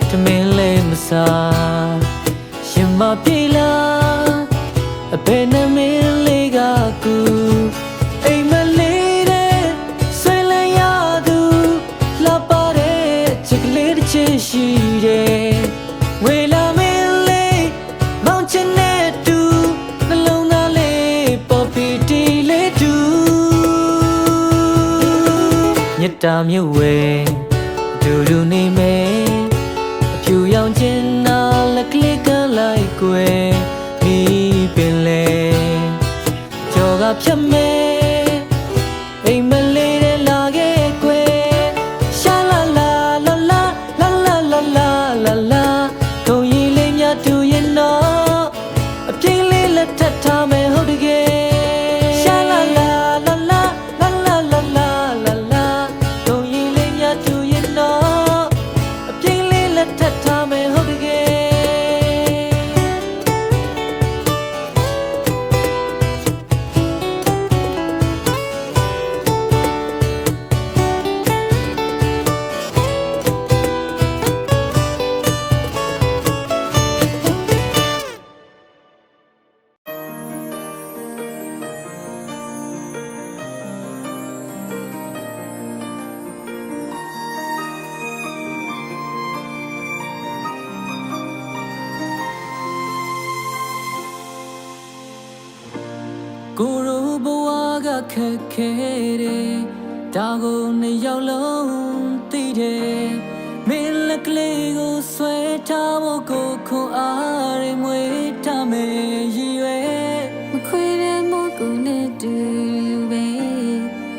ထမင်းလေးမစားရှင်မပြေလာအဘယ်နဲ့မင်းလေးကကူအိမ်မလေးတဲ့ဆွေးလန်းရသူလာပါတဲ့ချစ်ကလေးတစ်ချစ်ရှိတယ်ဝေလာမင်းလေးမောင်ချင်တဲ့တူနှလုံးသားလေးပေါ်ပီတီလေးတူမြတ်တာမြုပ်ဝဲတူတူနေမယ်အဖြူရောင်ချင်းနာလက်ကလေးကလိုက်ကွယ်မိပင်လေကြော်ကဖြတ်မယ်အိမ်မလေးတဲ့လာခဲ့ကွယ်ရှာလာလာလာလာလာလာလာလာလာလာထုံရည်လေးများတူရင်တော့အပြင်းလေးလက်ထပ်ထားမယ်ဟုတ်တကယ်ရှာလာလာလာလာလာလာလာလာလာလာထုံရည်လေးများတူရင်တော့အပြင်းလေးလက်ထပ်ထားမယ်ဟုတ်တကယ်ကိုရိုဘဝကခက်ခဲတယ်ဒါကိုနှစ်ယောက်လုံးသိတယ်မင်းလက်ကလေးကိုဆွဲထားဖို့ကိုခွန်အားရမွေးထားမယ်ရည်ရွယ်မခွေတဲ့မို့ကိုနဲ့တူပဲ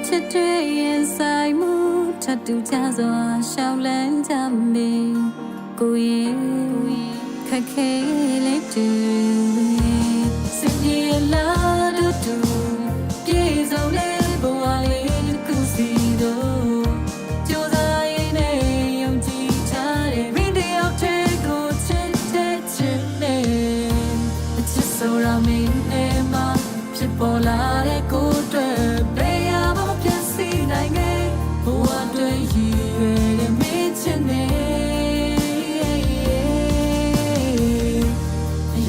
ချစ်တွေ့ရင်ဆိုင်မှုထပ်တူကြစွာရှောင်းလန်းကြမယ်ကိုရဲ့ခက်ခဲလေးတူပဲစိတ်ရလာတူပြေဆုံးလေးဘဝလေးတစ်ခုစီတော့ကြိုးစားရင်းနဲ့ယုံကြည်ထားတဲ့မင်းတယောက်တည်းကိုချစ်တဲ့ချစ်နဲ့အချစ်ဆိုတာမင်းနဲ့မှဖြစ်ပေါ်လာတဲ့ကိုယ်အတွက်ဘယ်ရမှမပြတ်စီနိုင်ခဲ့ဘဝတွေရည်ရွယ်တဲ့မင်းချစ်နဲ့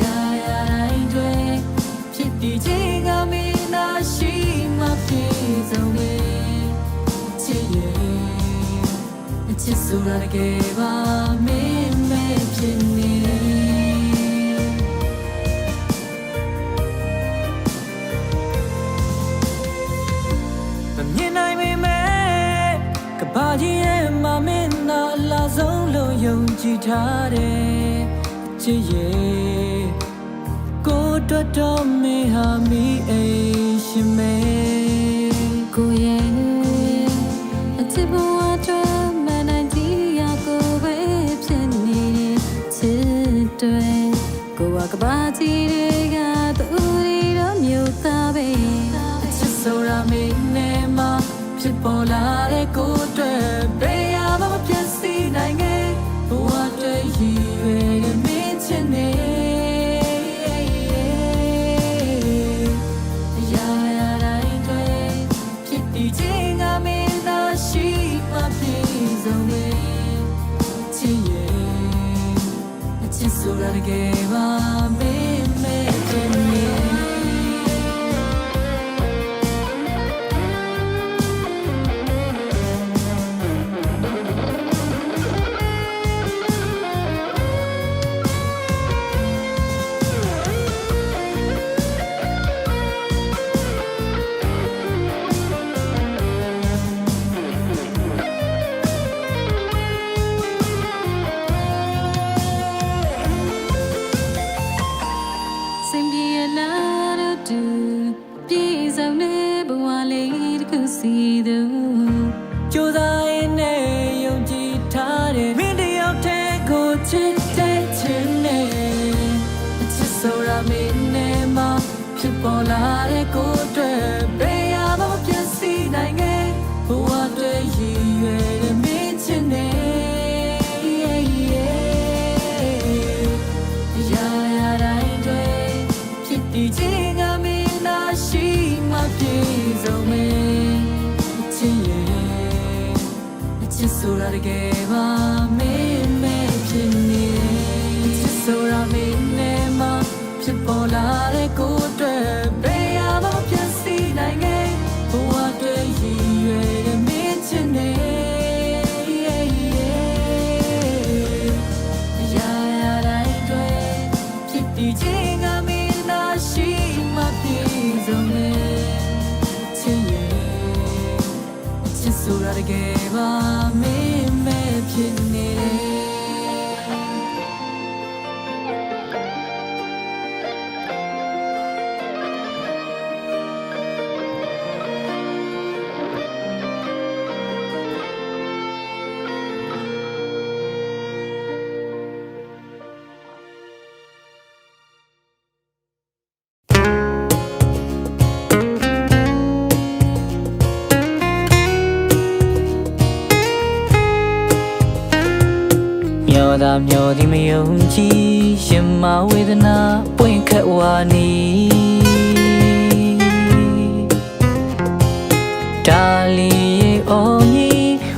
ရာရာ ဆိုတာတကယ်ပါမင်းမဲ့ဖြစ်နေမမြင်နိုင်ပေမဲ့ကဘာကြီးရဲ့မမင်းနာအလားဆုံးလို့ယုံကြည်ထားတယ်ချစ်ရဲ့ကိုတော်တော်မင်းဟာမိအိမ်ရှင်မဲကိုရဲ့အချစ်ဘဝအတွက်မနိုင်ကြီးရကိုပဲဖြစ်နေချစ်တွေကိုကဘာကြီးတွေကတူရီတော့မြို့သားပဲအချစ်ဆိုတာမင်းနဲ့မှဖြစ်ပေါ်လာတဲ့ကိုအတွက်ဘယ်ရမှမပြတ်စီနိုင်ခဲ့ဘဝအတွက်ရည်ရွယ်တဲ့မင်းချစ်နေဆိုတာတကယ်ပါမင်းမဲ့ဖြစ်နေစီသူကြိုးစားရင်နဲ့ယုံကြည်ထားတယ်မင်းတယောက်တည်းကိုချစ်တဲ့ချင်နေအချစ်ဆိုတာမင်းနဲ့မှဖြစ်ပေါ်လာတဲ့ကိုအတွက်ဘယ်ရမှမပြတ်စီနိုင်ခဲ့ဘဝအတွက်ရည်ရွယ်တဲ့မင်းချင်နေရာရာတိုင်းတွေဖြစ်တည်ခြင်းကမင်းသာရှိမှပြည့်စုံမယ်ဆိုတာတကယ်ပါမင်းမဲ့ဖြစ်နေချစ်ဆိုတာမင်းနဲ့မှဖြစ်ပေါ်လာတဲ့ကိုအတွက်ဘယ်ရမှပြတ်စီနိုင်ခဲ့ဘဝအတွက်ရည်ရွယ်တဲ့မင်းချစ်နေရာရာတိုင်းတွေဖြစ်တည်ခြင်းကမင်းသာရှိမှပြည့်စုံမယ်ချစ်ရဲ့ချစ်ဆိုတာတကယ်ပါဖြစ်နေမျောသည်မယုံကြည်ရှင်မဝေဒနာပွင့်ခတ်ဝါနီဒါလီရေအော်မီ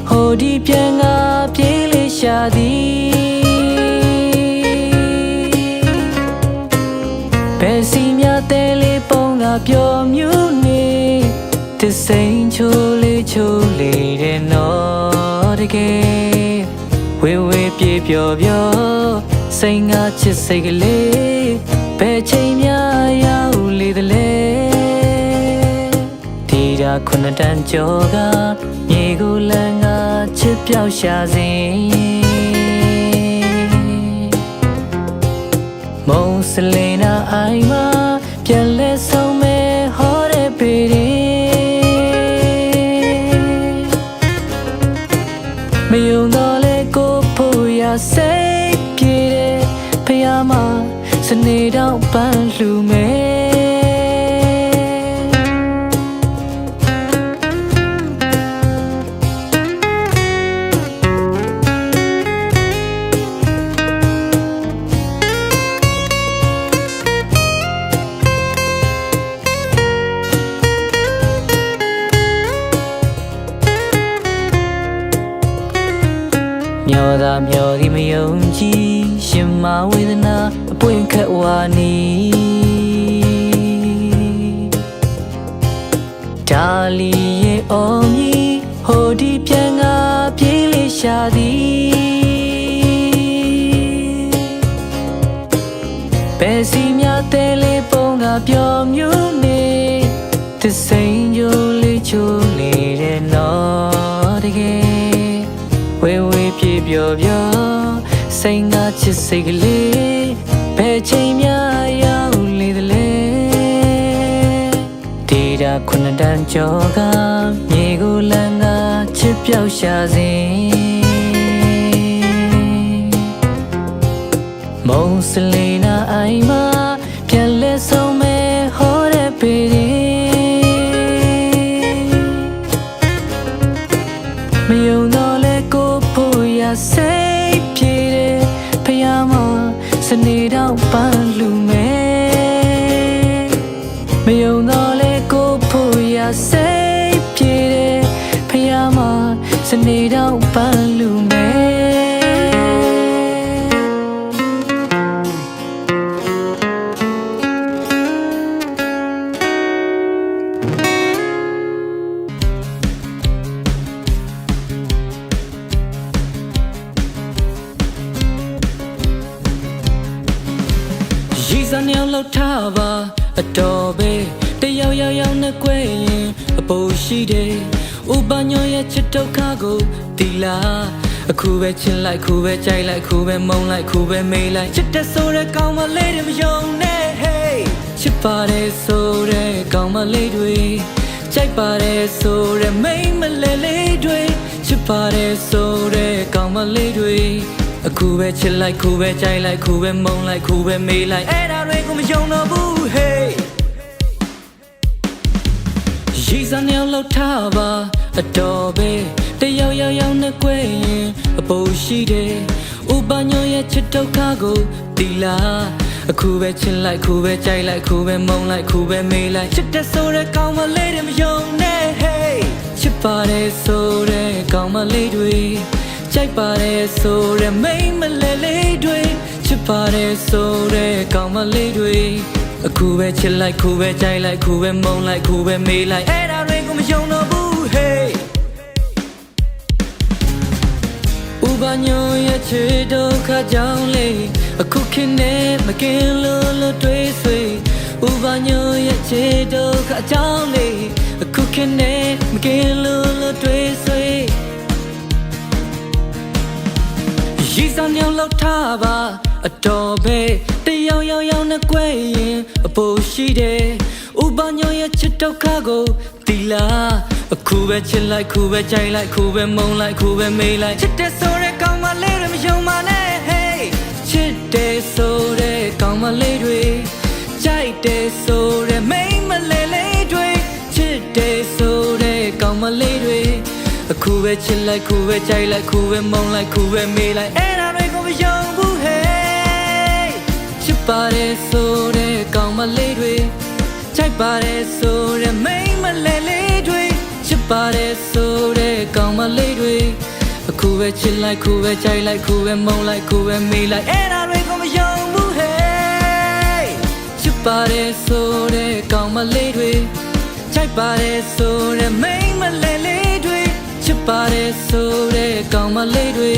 ဟိုဒီပြန်ငါပြေးလေရှာသည်ဘယ်စီမြတဲ့လေးပုံကပျော်မြူးနေတစိမ့်ချိုးလေးချိုးလေးတဲ့နော်တကယ်ဝေဝေပြေပျော်ပျော်စိတ်ငါချစ်စိတ်ကလေးဘယ်ချိန်များရောက်လေသလဲဒီရာခုနှစ်တန်းကျော်ကမြေကိုလန်းကချစ်ပြောက်ရှာစဉ်မုံစလင်နာအိုင်မှာပြန်လဲဆုံးမဲ့ဟောတဲ့ပေမယုံတော့လေကိုဖို့ရစိတ်ပြေတဲ့ဖယားမစနေတော့ပန်းလှူမယ်မျောသာမျောသည်မယုံကြည်ရှင်မဝေဒနာအပွင့်ခတ်ဝါနီဒါလီရေအော်မီဟိုဒီပြန်ငါပြေးလေ ရှာသည်ဘယ်စီများတဲလေးပုံကပြောမြူနေသစိန်ကြိုးလေးချိုးနေတဲ့နော်တကယ်ဝေဝေပြေပြောပြောစိတ်ငါချစ်စိတ်ကလေးဘယ်ချိန်များရောက်လေသလဲတေတာခုနှစ်တန်းကျော်ကမြေကိုလမ်းကချစ်ပြောက်ရှာစဉ်မုံစလေးနာအိမ်မှာပြန်လဲဆုံးမဲ့ဟောတဲ့ပေမယုံတော့လဲကိုဖို့ရစိတ်ပြေတယ်ဖယားမစနေတော့ပန်းလူမဲ့မယုံတော့လဲကိုဖို့ရစိတ်ပြေတယ်ဖယားမစနေတော့ပန်းလူမဲ့ရီစံရောက်လောက်ထားပါအတော်ပဲတယောက်ယောက်နဲ့꿰ရင်အပူရှိတယ်ဥပညောရဲ့ချစ်ဒုက္ခကိုတီလာအခုပဲချစ်လိုက်ခုပဲကြိုက်လိုက်ခုပဲမုန်းလိုက်ခုပဲမေးလိုက်ချစ်တဲ့ဆိုတဲ့ကောင်းမလေးတွေမယုံနဲ့ hey ချစ်ပါတယ်ဆိုတဲ့ကောင်းမလေးတွေကြိုက်ပါတယ်ဆိုတဲ့မိန်းမလေးလေးတွေချစ်ပါတယ်ဆိုတဲ့ကောင်းမလေးတွေအခုပဲချစ်လိုက်ခုပဲကြိုက်လိုက်ခုပဲမုန်းလိုက်ခုပဲမေးလိုက်အဲ့ဒါတွေကိုမယုံတော့ဘူး hey ရီစံရောက်လောက်ထားပါအတော်ပဲတယောက်ယောက်နဲ့꿰ရင်အပူရှိတယ်ဥပညောရဲ့ချစ်ဒုက္ခကိုတီလာအခုပဲချစ်လိုက်ခုပဲကြိုက်လိုက်ခုပဲမုန်းလိုက်ခုပဲမေးလိုက်ချစ်တဲ့ဆိုတဲ့ကောင်းမလေးတွေမယုံနဲ့ hey ချစ်ပါတယ်ဆိုတဲ့ကောင်းမလေးတွေကြိုက်ပါတယ်ဆိုတဲ့မိန်းမလေးလေးတွေချစ်ပါတယ်ဆိုတဲ့ကောင်းမလေးတွေအခုပဲချစ်လိုက်ခုပဲကြိုက်လိုက်ခုပဲမုန်းလိုက်ခုပဲမေးလိုက်အဲ့ဒါတွေကိုမယုံတော့ဘူး hey ဥပညောရဲ့ချစ်ဒုက္ခကြောင့်လေအခုခေတ်နဲ့မကင်းလို့တွေးဆွေဥပညောရဲ့ချစ်ဒုက္ခကြောင့်လေအခုခေတ်နဲ့မကင်းလို့တွေးဆွေရီစံရောက်လောက်ထားပါအတော်ပဲတယောက်ယောက်နဲ့꿰ရင်အပူရှိတယ်ဥပညောရဲ့ချစ်ဒုက္ခကိုတီလာအခုပဲချစ်လိုက်ခုပဲကြိုက်လိုက်ခုပဲမုန်းလိုက်ခုပဲမေးလိုက်ချစ်တဲ့ဆိုတဲ့ကောင်းမလေးတွေမယုံပါနဲ့ hey ချစ်တဲ့ဆိုတဲ့ကောင်းမလေးတွေကြိုက်တဲ့ဆိုတဲ့မိန်းမလေးလေးတွေချစ်တဲ့ဆိုတဲ့ကောင်းမလေးတွေအခုပဲချစ်လိုက်ခုပဲကြိုက်လိုက်ခုပဲမုန်းလိုက်ခုပဲမေးလိုက်အဲ့ဒါတွေကိုမယုံဘူး hey ချစ်ပါတယ်ဆိုတဲ့ကောင်းမလေးတွေကြိုက်ပါတယ်ဆိုတဲ့မိန်းမလေးလေးတွေချစ်ပါတယ်ဆိုတဲ့ကောင်းမလေးတွေအခုပဲချစ်လိုက်ခုပဲကြိုက်လိုက်ခုပဲမုန်းလိုက်ခုပဲမေးလိုက်အဲ့ဒါတွေကိုမယုံဘူး hey ချစ်ပါတယ်ဆိုတဲ့ကောင်းမလေးတွေကြိုက်ပါတယ်ဆိုတဲ့မိန်းမလေးလေးတွေချစ်ပါတယ်ဆိုတဲ့ကောင်းမလေးတွေ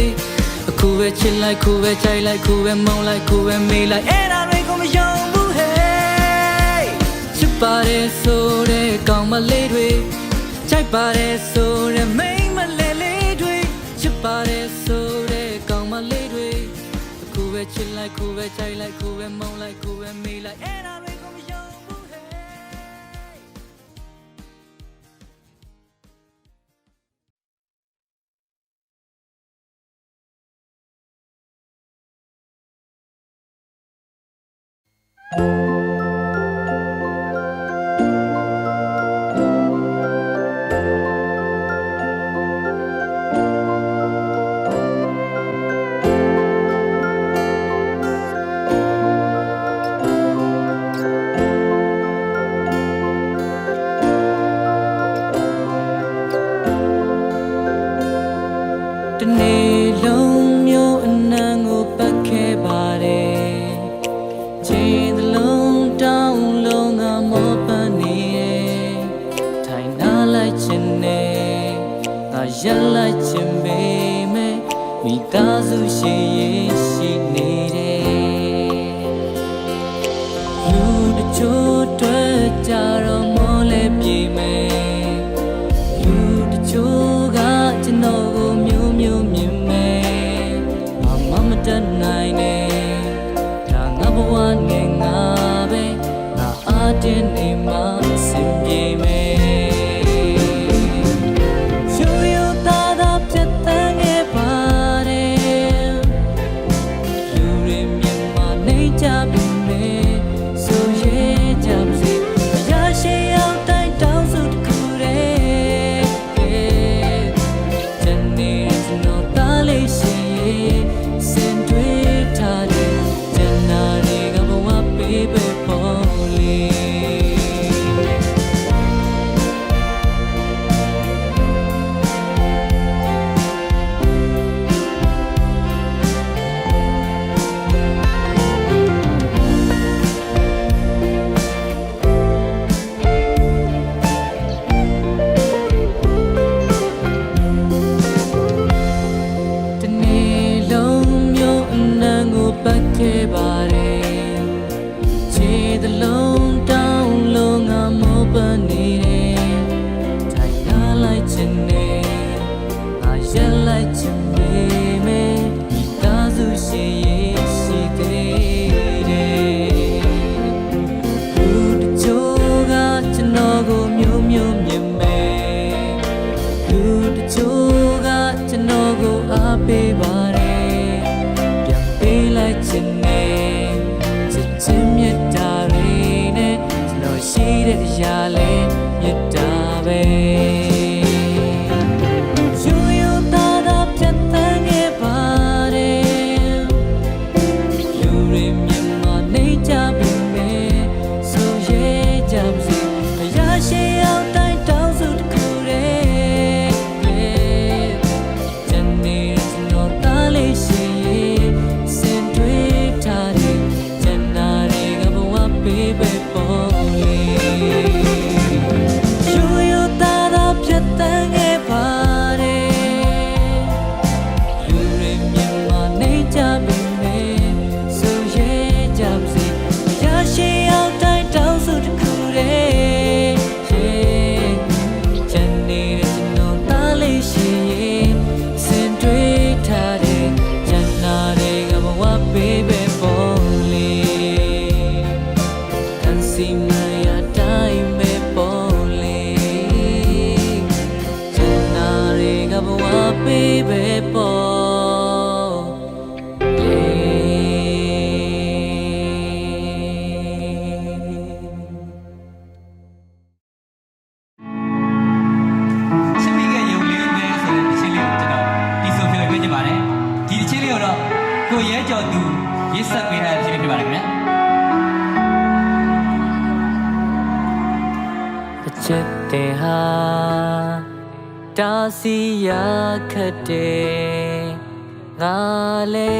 အခုပဲချစ်လိုက်ခုပဲကြိုက်လိုက်ခုပဲမုန်းလိုက်ခုပဲမေးလိုက်အဲ့ဒါတွေကိုမယုံဘူး hey ချစ်ပါတယ်ဆိုတဲ့ကောင်းမလေးတွေကြိုက်ပါတယ်ဆိုတဲ့မိန်းမလေးလေးတွေချစ်ပါတယ်ဆိုတဲ့ကောင်းမလေးတွေအခုပဲချစ်လိုက်ခုပဲကြိုက်လိုက်ခုပဲမုန်းလိုက်ခုပဲမေးလိုက်အဲ့ဒါတွေကိုမယုံဘူး တနေ့လုံးမျိုးအနံကိုပတ်ခဲ့ပါတယ်ချိန်သလုံး သားစုရှိရင်ရှိနေတယ်လူတချို့တွေ့ကြတော့မောလဲပြေမယ်လူတချို့ကကျွန်တော်ကိုမျိုးမျိုးမြင်မယ်မမတတ်နိုင်နဲ့ဒါငါဘဝနဲ့ငါပဲငါအားတင်းနေမှစင်ပြေမယ်ပတ်ခဲ့ပါတယ်ခြေသလုံးတောင်းလုံးငါမောပတ်နေတယ်ထိုင်လာလိုက်ချင်နေငါရက်လိုက်ချင်ပေမဲ့ဒီသားစုရှိရင်ရှိသေးတယ်လူတချို့ကကျွန်တော်ကိုမျိုးမျိုးမြင်မယ်လူတချို့ကကျွန်တော်ကိုအားပေးပါတယ်ချစ်နေချစ်ချင်းမြတ်တာတွေနဲ့ကျွန်တော်ရှိတဲ့အရာလေးမြတ်တာပဲယူယူသားသားပြတ်တန်းခဲ့ပါတယ်လူတွေမြင်မနေကြပြီမဲ့ဆိုရဲကြပါစေအရာရှိအောင်တိုင်းတောင်းစုတစ်ခုတည်းကျွန်တော်သားလေးရှိbaby boy Chimi ke yung liu ne so de chin liuကျွန်တော်ဒီဆိုပြောပြချင်ပါတယ်ဒီတချင်းလေးကိုတော့ကိုရဲကျော်သူရေးဆက်ပေးတဲ့ချင်းလေးဖြစ်ပါတယ်ခင်ဗျာအချစ်တဲ့ဟာတာစီရခတ်တယ်ငါလဲ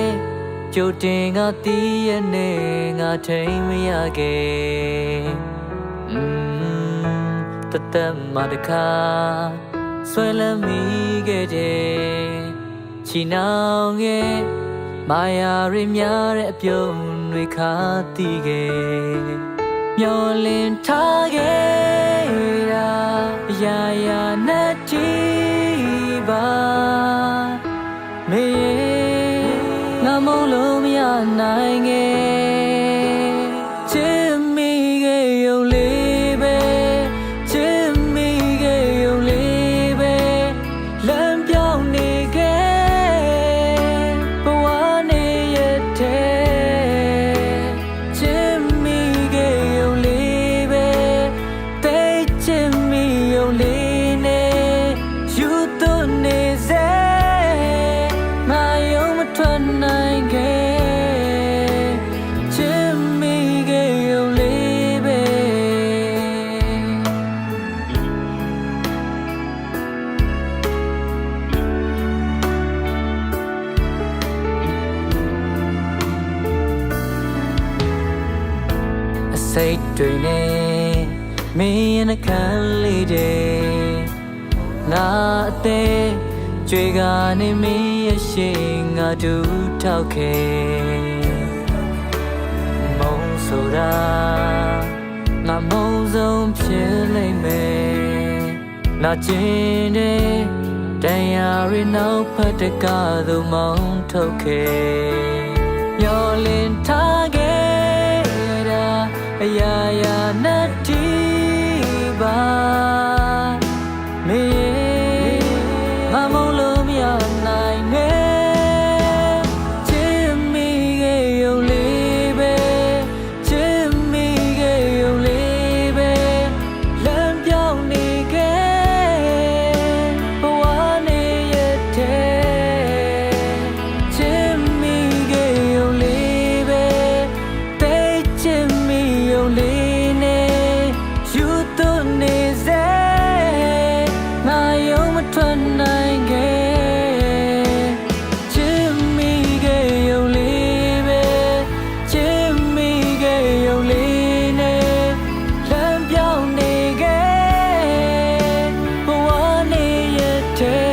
ကြိုတင်ကတည်ရနေငါထိန်မရခဲ့တသက်မှတခါဆွဲလမ်းမိခဲ့တယ်ချီနှောင်ရဲ့မာယာတွေများတဲ့အပြုံးတွေခါတီးခဲ့မျောလင်းထားခဲ့တာရာရာနဲ့တီးပါမေငါမလို့မရနိုင်ခဲ့ချစ်မိခဲ့ရုံလေးပဲချစ်မိခဲ့ရုံလေးပဲလမ်းပြောင်းနေခဲ့ဘဝနေရတဲ့ချစ်မိခဲ့ရုံလေးပဲတိတ်ချစ်မိရုံလေးနဲ့ယူသွနေစေငါယုံမထွက်နိုင်ခဲ့ချစ်မိခဲ့ရုံလေးပဲအစိတ်တွေနဲ့မင်းရဲ့နှခမ်းလေးတွေငါအသေး ကြွေကနေမင်းရဲ့ရှိငါတူထောက်ခဲ့မုံဆိုတာငါမုံဆုံးဖြစ်လိမ့်မယ်နာကျင်တဲ့တရားရနောက်ဖတ်တကားသို့မောင်းထုတ်ခဲ့မျောလင်းထားခဲ့တာအရာရာနဲ့တီးပါမင်းငါမုံလို့မရနိုင်နဲ့ချစ်မိခဲ့ရုံလေးပဲချစ်မိခဲ့ရုံလေးပဲလမ်းပြောင်းနေခဲ့ဘဝနေရတဲ့ချစ်မိခဲ့ရုံလေးပဲတိတ်ချစ်မိရုံလေးနဲ့ယူသွနေစေငါယုံမထွက်နိုင်ခဲ့ချစ်မိခဲ့ရုံလေးပဲချစ်မိခဲ့ရုံလေးနဲ့လမ်းပြောင်းနေခဲ့ဘဝနေရတဲ့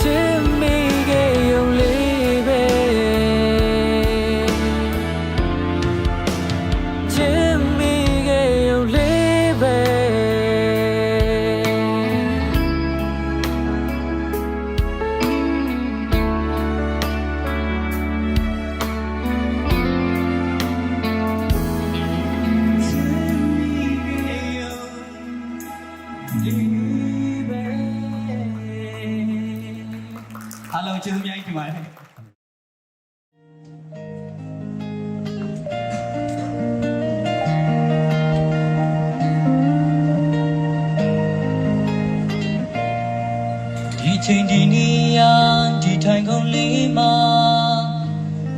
ချစ်မိခဲ့ရုံလေးပဲချစ်မိခဲ့ရုံလေးပဲ အားလုံးကျေးဇူးများကြီးတင်ပါတယ်ဒီချိန်ဒီနေရာဒီထိုင်ကုန်လေးမှာ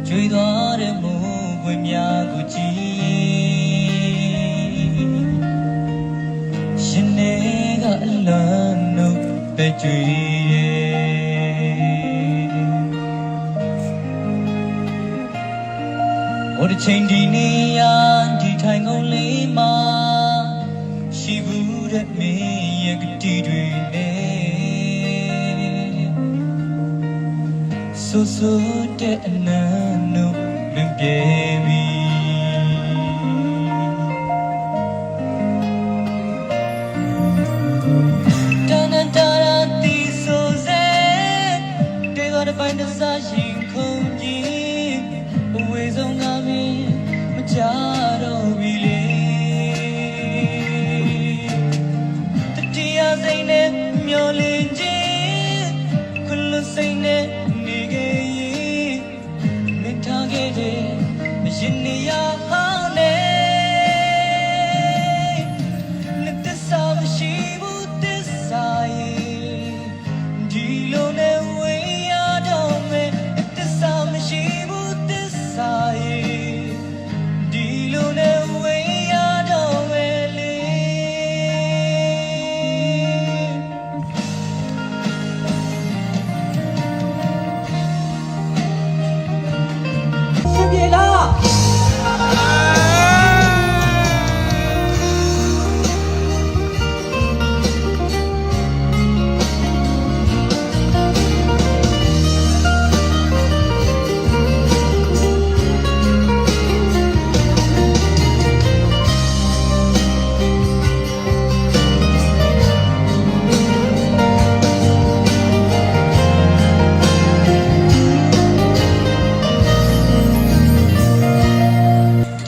ကြွေသွားတဲ့မိုးခွေများကိုကြည့်ရှင်နေကအလန်းတို့ပဲကြွေဟိုတစ်ချိန်ဒီနေရာဒီထိုင်ကုန်လေးမှာရှိဘူးတဲ့မင်းရဲ့ကတိတွေနဲ့ဆူဆူတဲ့အနံ့တို့လွင်ပြေပြီတန်တရာတီဆိုစေတေတော်တဲ့ပိုင်းတစားရင်ခုန်ကြီးအဝေးဆုံးကမင်းမကြတော့ပြီလေတတိယစိတ်နဲ့မျောလင်းခြင်းခွလစိတ်နဲ့နေခဲ့ရင်မထားခဲ့တဲ့အရင်နေရာဟောင်းနဲ့လက်သစ္စာမရှိဘူးသစ္စာရဲ့ဒီလိုနဲ့ဝေးရတော့မယ်သစ္စာမရှိဘူးသစ္စာရဲ့ဒီလိုနဲ့ဝေးရတော့မယ်လေရှင်ပြေလား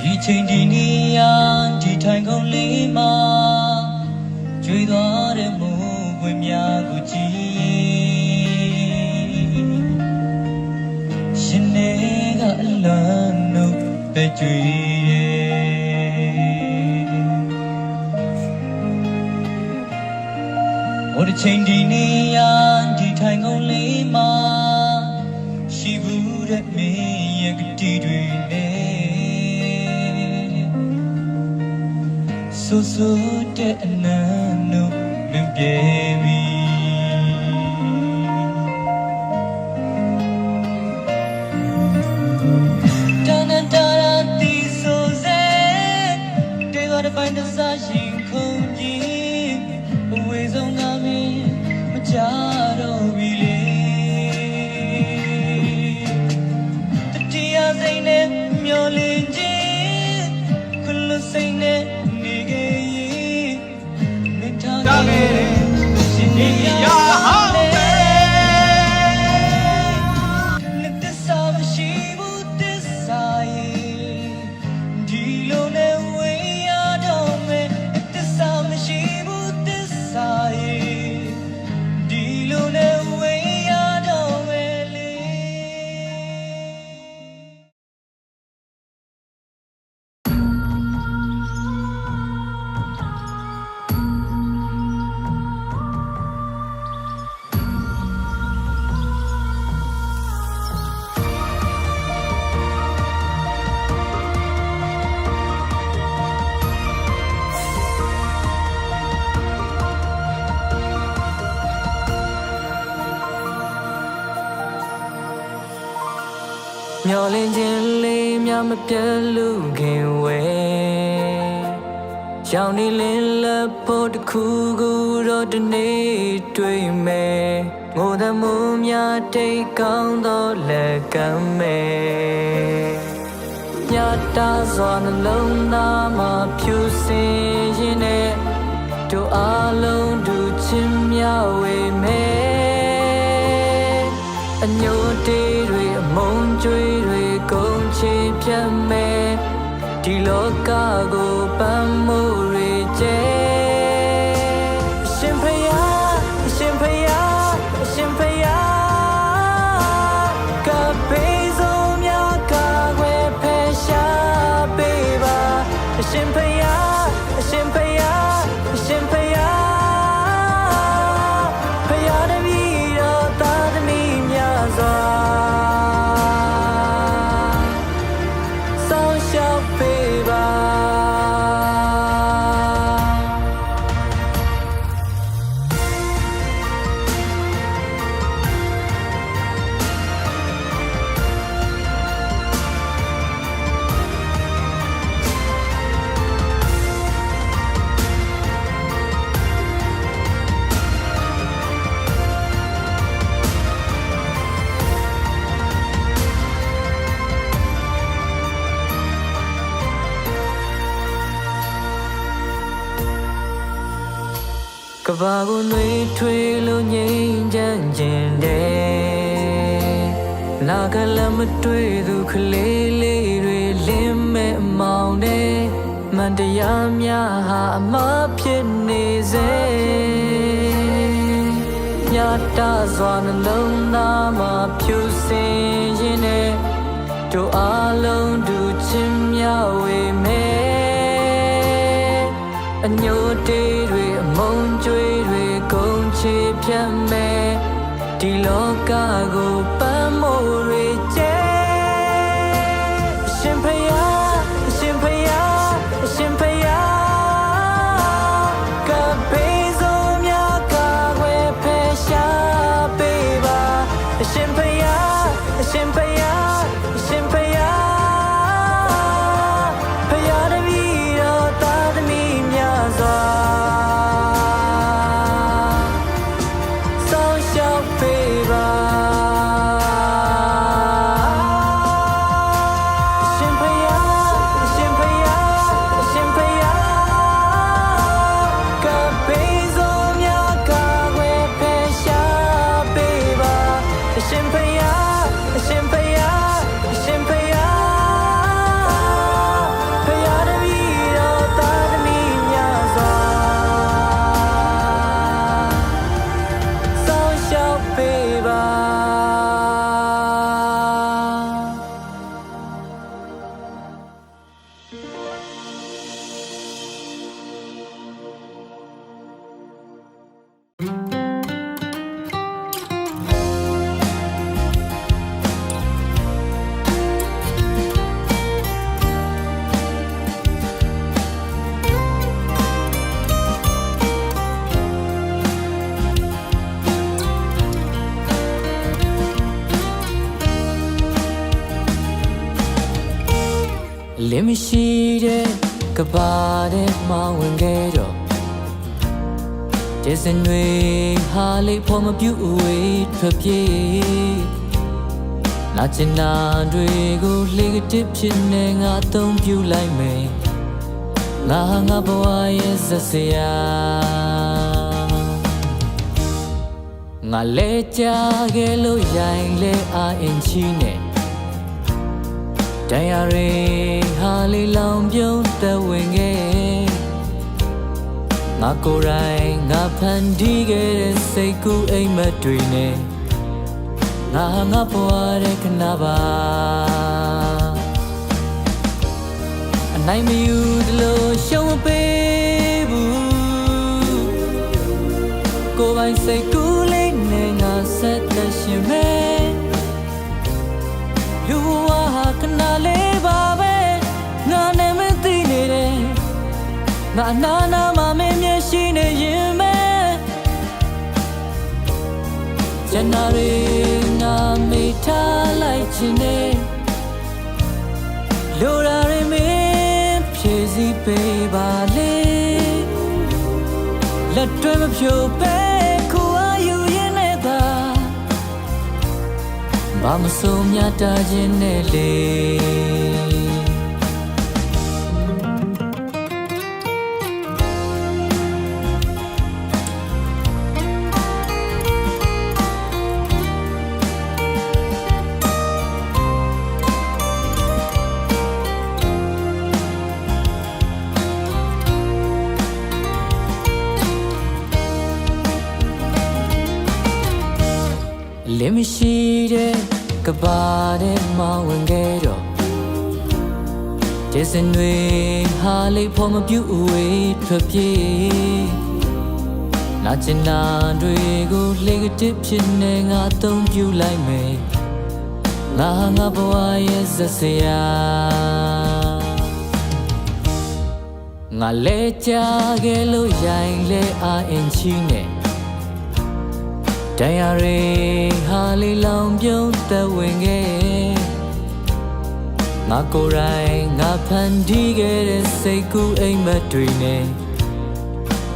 ဒီချိန်ဒီနေရာဒီထိုင်ကုန်လေးမှာကြွေသွားတဲ့မိုးခွေများကိုကြည့်ရှင်နေကအလန်းတို့ပဲကြွေဟိုတစ်ချိန်ဒီနေရာဒီထိုင်ကုန်လေးမှာရှိဘူးတဲ့မင်းရဲ့ကတိတွေနဲ့ဆူဆူတဲ့အနံ့တို့လွင်ပြေပြီတန်တရာတီဆိုစေတေတော်တဲ့ပိုင်းတစားရင်ခုန်ကြီးအဝေးဆုံးကမင်းမကြ မျောလင်းခြင်းလေးများမပြတ်လူခင်ဝဲရောင်နေလင်းလက်ဖို့တစ်ခုခုတော့ဒီနေ့တွေ့မယ်ငိုတဲ့မိုးများတိတ်ကောင်းတော့လက်ကမ်းမယ်ညတာစွာနှလုံးသားမှာဖြူစင်ရင်နဲ့တို့အားလုံးတူချင်မြဝေမယ်အညိုတေးတွေအမုန်းကြွေးတွေကုန်ချေပြတ်မယ်ဒီလောကကိုပန်းမိုးတွေကျဲအရှင်ဖယားအရှင်ဖယားအရှင်ဖယားကပေဆုံးများကာွယ်ဖယ်ရှားပေးပါအရှင်ဖယားအရှင်ဖယားအရှင်ဖယားဖယားတပည့်တော်သားသမီးများစွာဆောင်ရှောက်ပေးပါကဘာကိုနှွေးထွေးလို့ငြိမ်းချမ်းခြင်းတဲ့နာကလည်းမတွေ့သူကလေးလေးတွေလင်းမဲ့အမောင်တဲ့မန်တရားများဟာအမဖြစ်နေစေညတာစွာနှလုံးသားမှာဖြူစင်ရင်နဲ့တို့အားလုံးတူချင်မြဝေမယ်အညိုတေးတွေအမုန်းကြွေးတွေကုန်ချေပြတ်မယ်ဒီလောကကိုပန်းမိုးတွေကျဲအရှင်ဖယားအရှင်ဖယားအရှင်ဖယားကပေဆုံးများကာွယ်ဖယ်ရှားပေးပါအရှင်ဖယားအရှင်ဖယားအရှင်ဖယားဖယားတပည့်တော်သားသမီးများစွာဆောင်ရှောက်ပေးပါအရှင်ဖယားအရှင်ဖယားအရှင်ဖယားကပေဆုံးများကာွယ်ဖယ်ရှားပေးပါအရှင်ဖယားအရှင်ဖယားအရှင်ဖယားဖယားတပည့်တော်သားသမီးများစွာဆောင်ရှောက်ပေးပါလင်းမရှိတဲ့ကဘာတဲ့မှာဝင်ခဲ့တော့ကျေစင်တွေဟာလေးဖို့မပြူအဝေးထွက်ပြေးနာကျင်နာတွေကိုလေကတစ်ဖြစ်နေငါအသုံးပြုလိုက်မယ်ငါဟာငါဘဝရဲ့ဇက်စရာငါလဲကြခဲ့လို့ရိုင်းလဲအာအင်ချီနဲ့တရားရီဟာလေးလောင်ပြုံးသက်ဝင်ခဲ့ငါကိုယ်တိုင်ငါဖန်တီးခဲ့တဲ့စိတ်ကူးအိမ်မက်တွေနဲ့ငါဟာငါဘဝရဲ့ခဏပါအနိုင်မယူသလိုရှုံးမပေးဘူးကိုယ်ပိုင်စိတ်ကူးလေးနဲ့ငါဆက်သက်ရှင်မယ်လူဝါဟာခဏလေးပါပဲငါနဲ့မသိနေတယ်ငါနာနာမမင်းမျက်ရှိနေရင်မဲ့ကျန်နာရီငါမေ့ထားလိုက်ခြင်းနဲ့ လိုရာရင်မင်းဖြည့်စည်းပေးပါလေလက်တွဲမဖြိုပဲခုအာယူရင်နဲ့သာဘာမဆုံးမြတ်တာခြင်းနဲ့လေလင်းမရှိတဲ့ကဘာတဲ့မဝင်ခဲ့တော့ဒီစင်တွေဟာလေးဖို့မပြူအဝေးထွက်ပြေးနာကျင်နာတွေကိုလေကတစ်ဖြစ်နေငါအသုံးပြုလိုက်မယ်ငါဘဝရဲ့ဇစရာငါလဲကြခဲ့လို့ရိုင်းလဲအာအင်ချီနဲ့တရားရီဟာလီလောင်ပြုံးသက်ဝင်ခဲ့ငါကိုယ်တိုင်ငါဖန်တီးခဲ့တဲ့စိတ်ကူးအိမ်မက်တွေနဲ့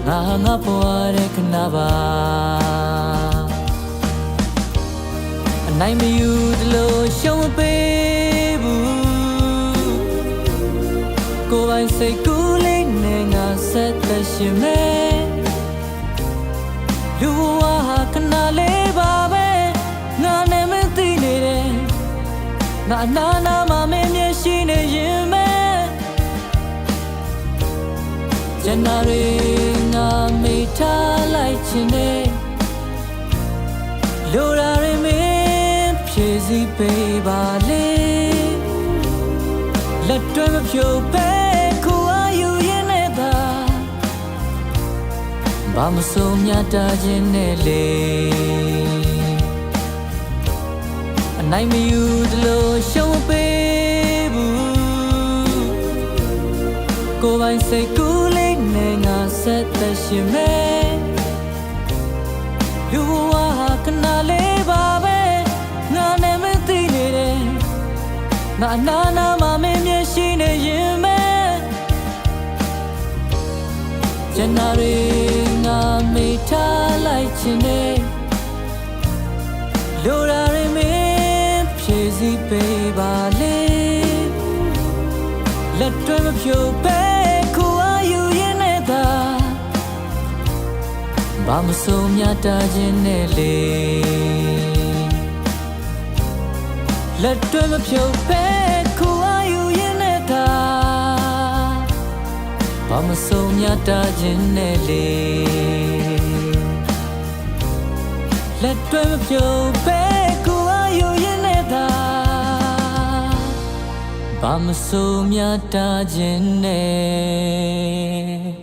ငါဘဝရဲ့ခဏပါအနိုင်မယူသလိုရှုံးမပေးဘူးကိုယ်ပိုင်စိတ်ကူးလေးနဲ့ငါဆက်သက်ရှင်မယ်လူဝါဟာခဏလေးပါပဲငါနဲ့မသိနေတယ်ငါနာမမင်းမျက်ရှိနေရင်မဲ့ဂျန်နာရီငါမိထားလိုက်ချင်တယ်လိုရာရင်မင်းဖြည့်စည်းပေးပါလေလက်တွဲမဖြိုပဲခုအာယူရင်နဲ့သာဘာမဆုံးမြတ်တာခြင်းနဲ့လေအနိုင်မယူသလိုရှုံးမပေးဘူးကိုယ်ပိုင်စိတ်ကူးလေးနဲ့ငါဆက်သက်ရှင်မယ်လူဝါဟာခဏလေးပါပဲငါနဲ့မသိနေတယ်ငါနာမမင်းမျက်ရှိနေရင်မဲ့ဂျန်နာရီငါမိထားလိုက်ချင်တယ်လိုရာရင်မင်းဖြည့်စည်းပေးပါလေလက်တွဲမဖြိုပဲခုအာယူရင်နဲ့သာဘာမဆုံးမြတ်တာခြင်းနဲ့လေလက်တွဲမဖြိုပဲခုအာယူရင်နဲ့သာဘာမဆုံးမြတ်တာခြင်းနဲ့လေလက်တွဲမဖြိုပဲခုအာယူရင်နဲ့သာဘာမဆုံးမြတ်တာခြင်းနဲ့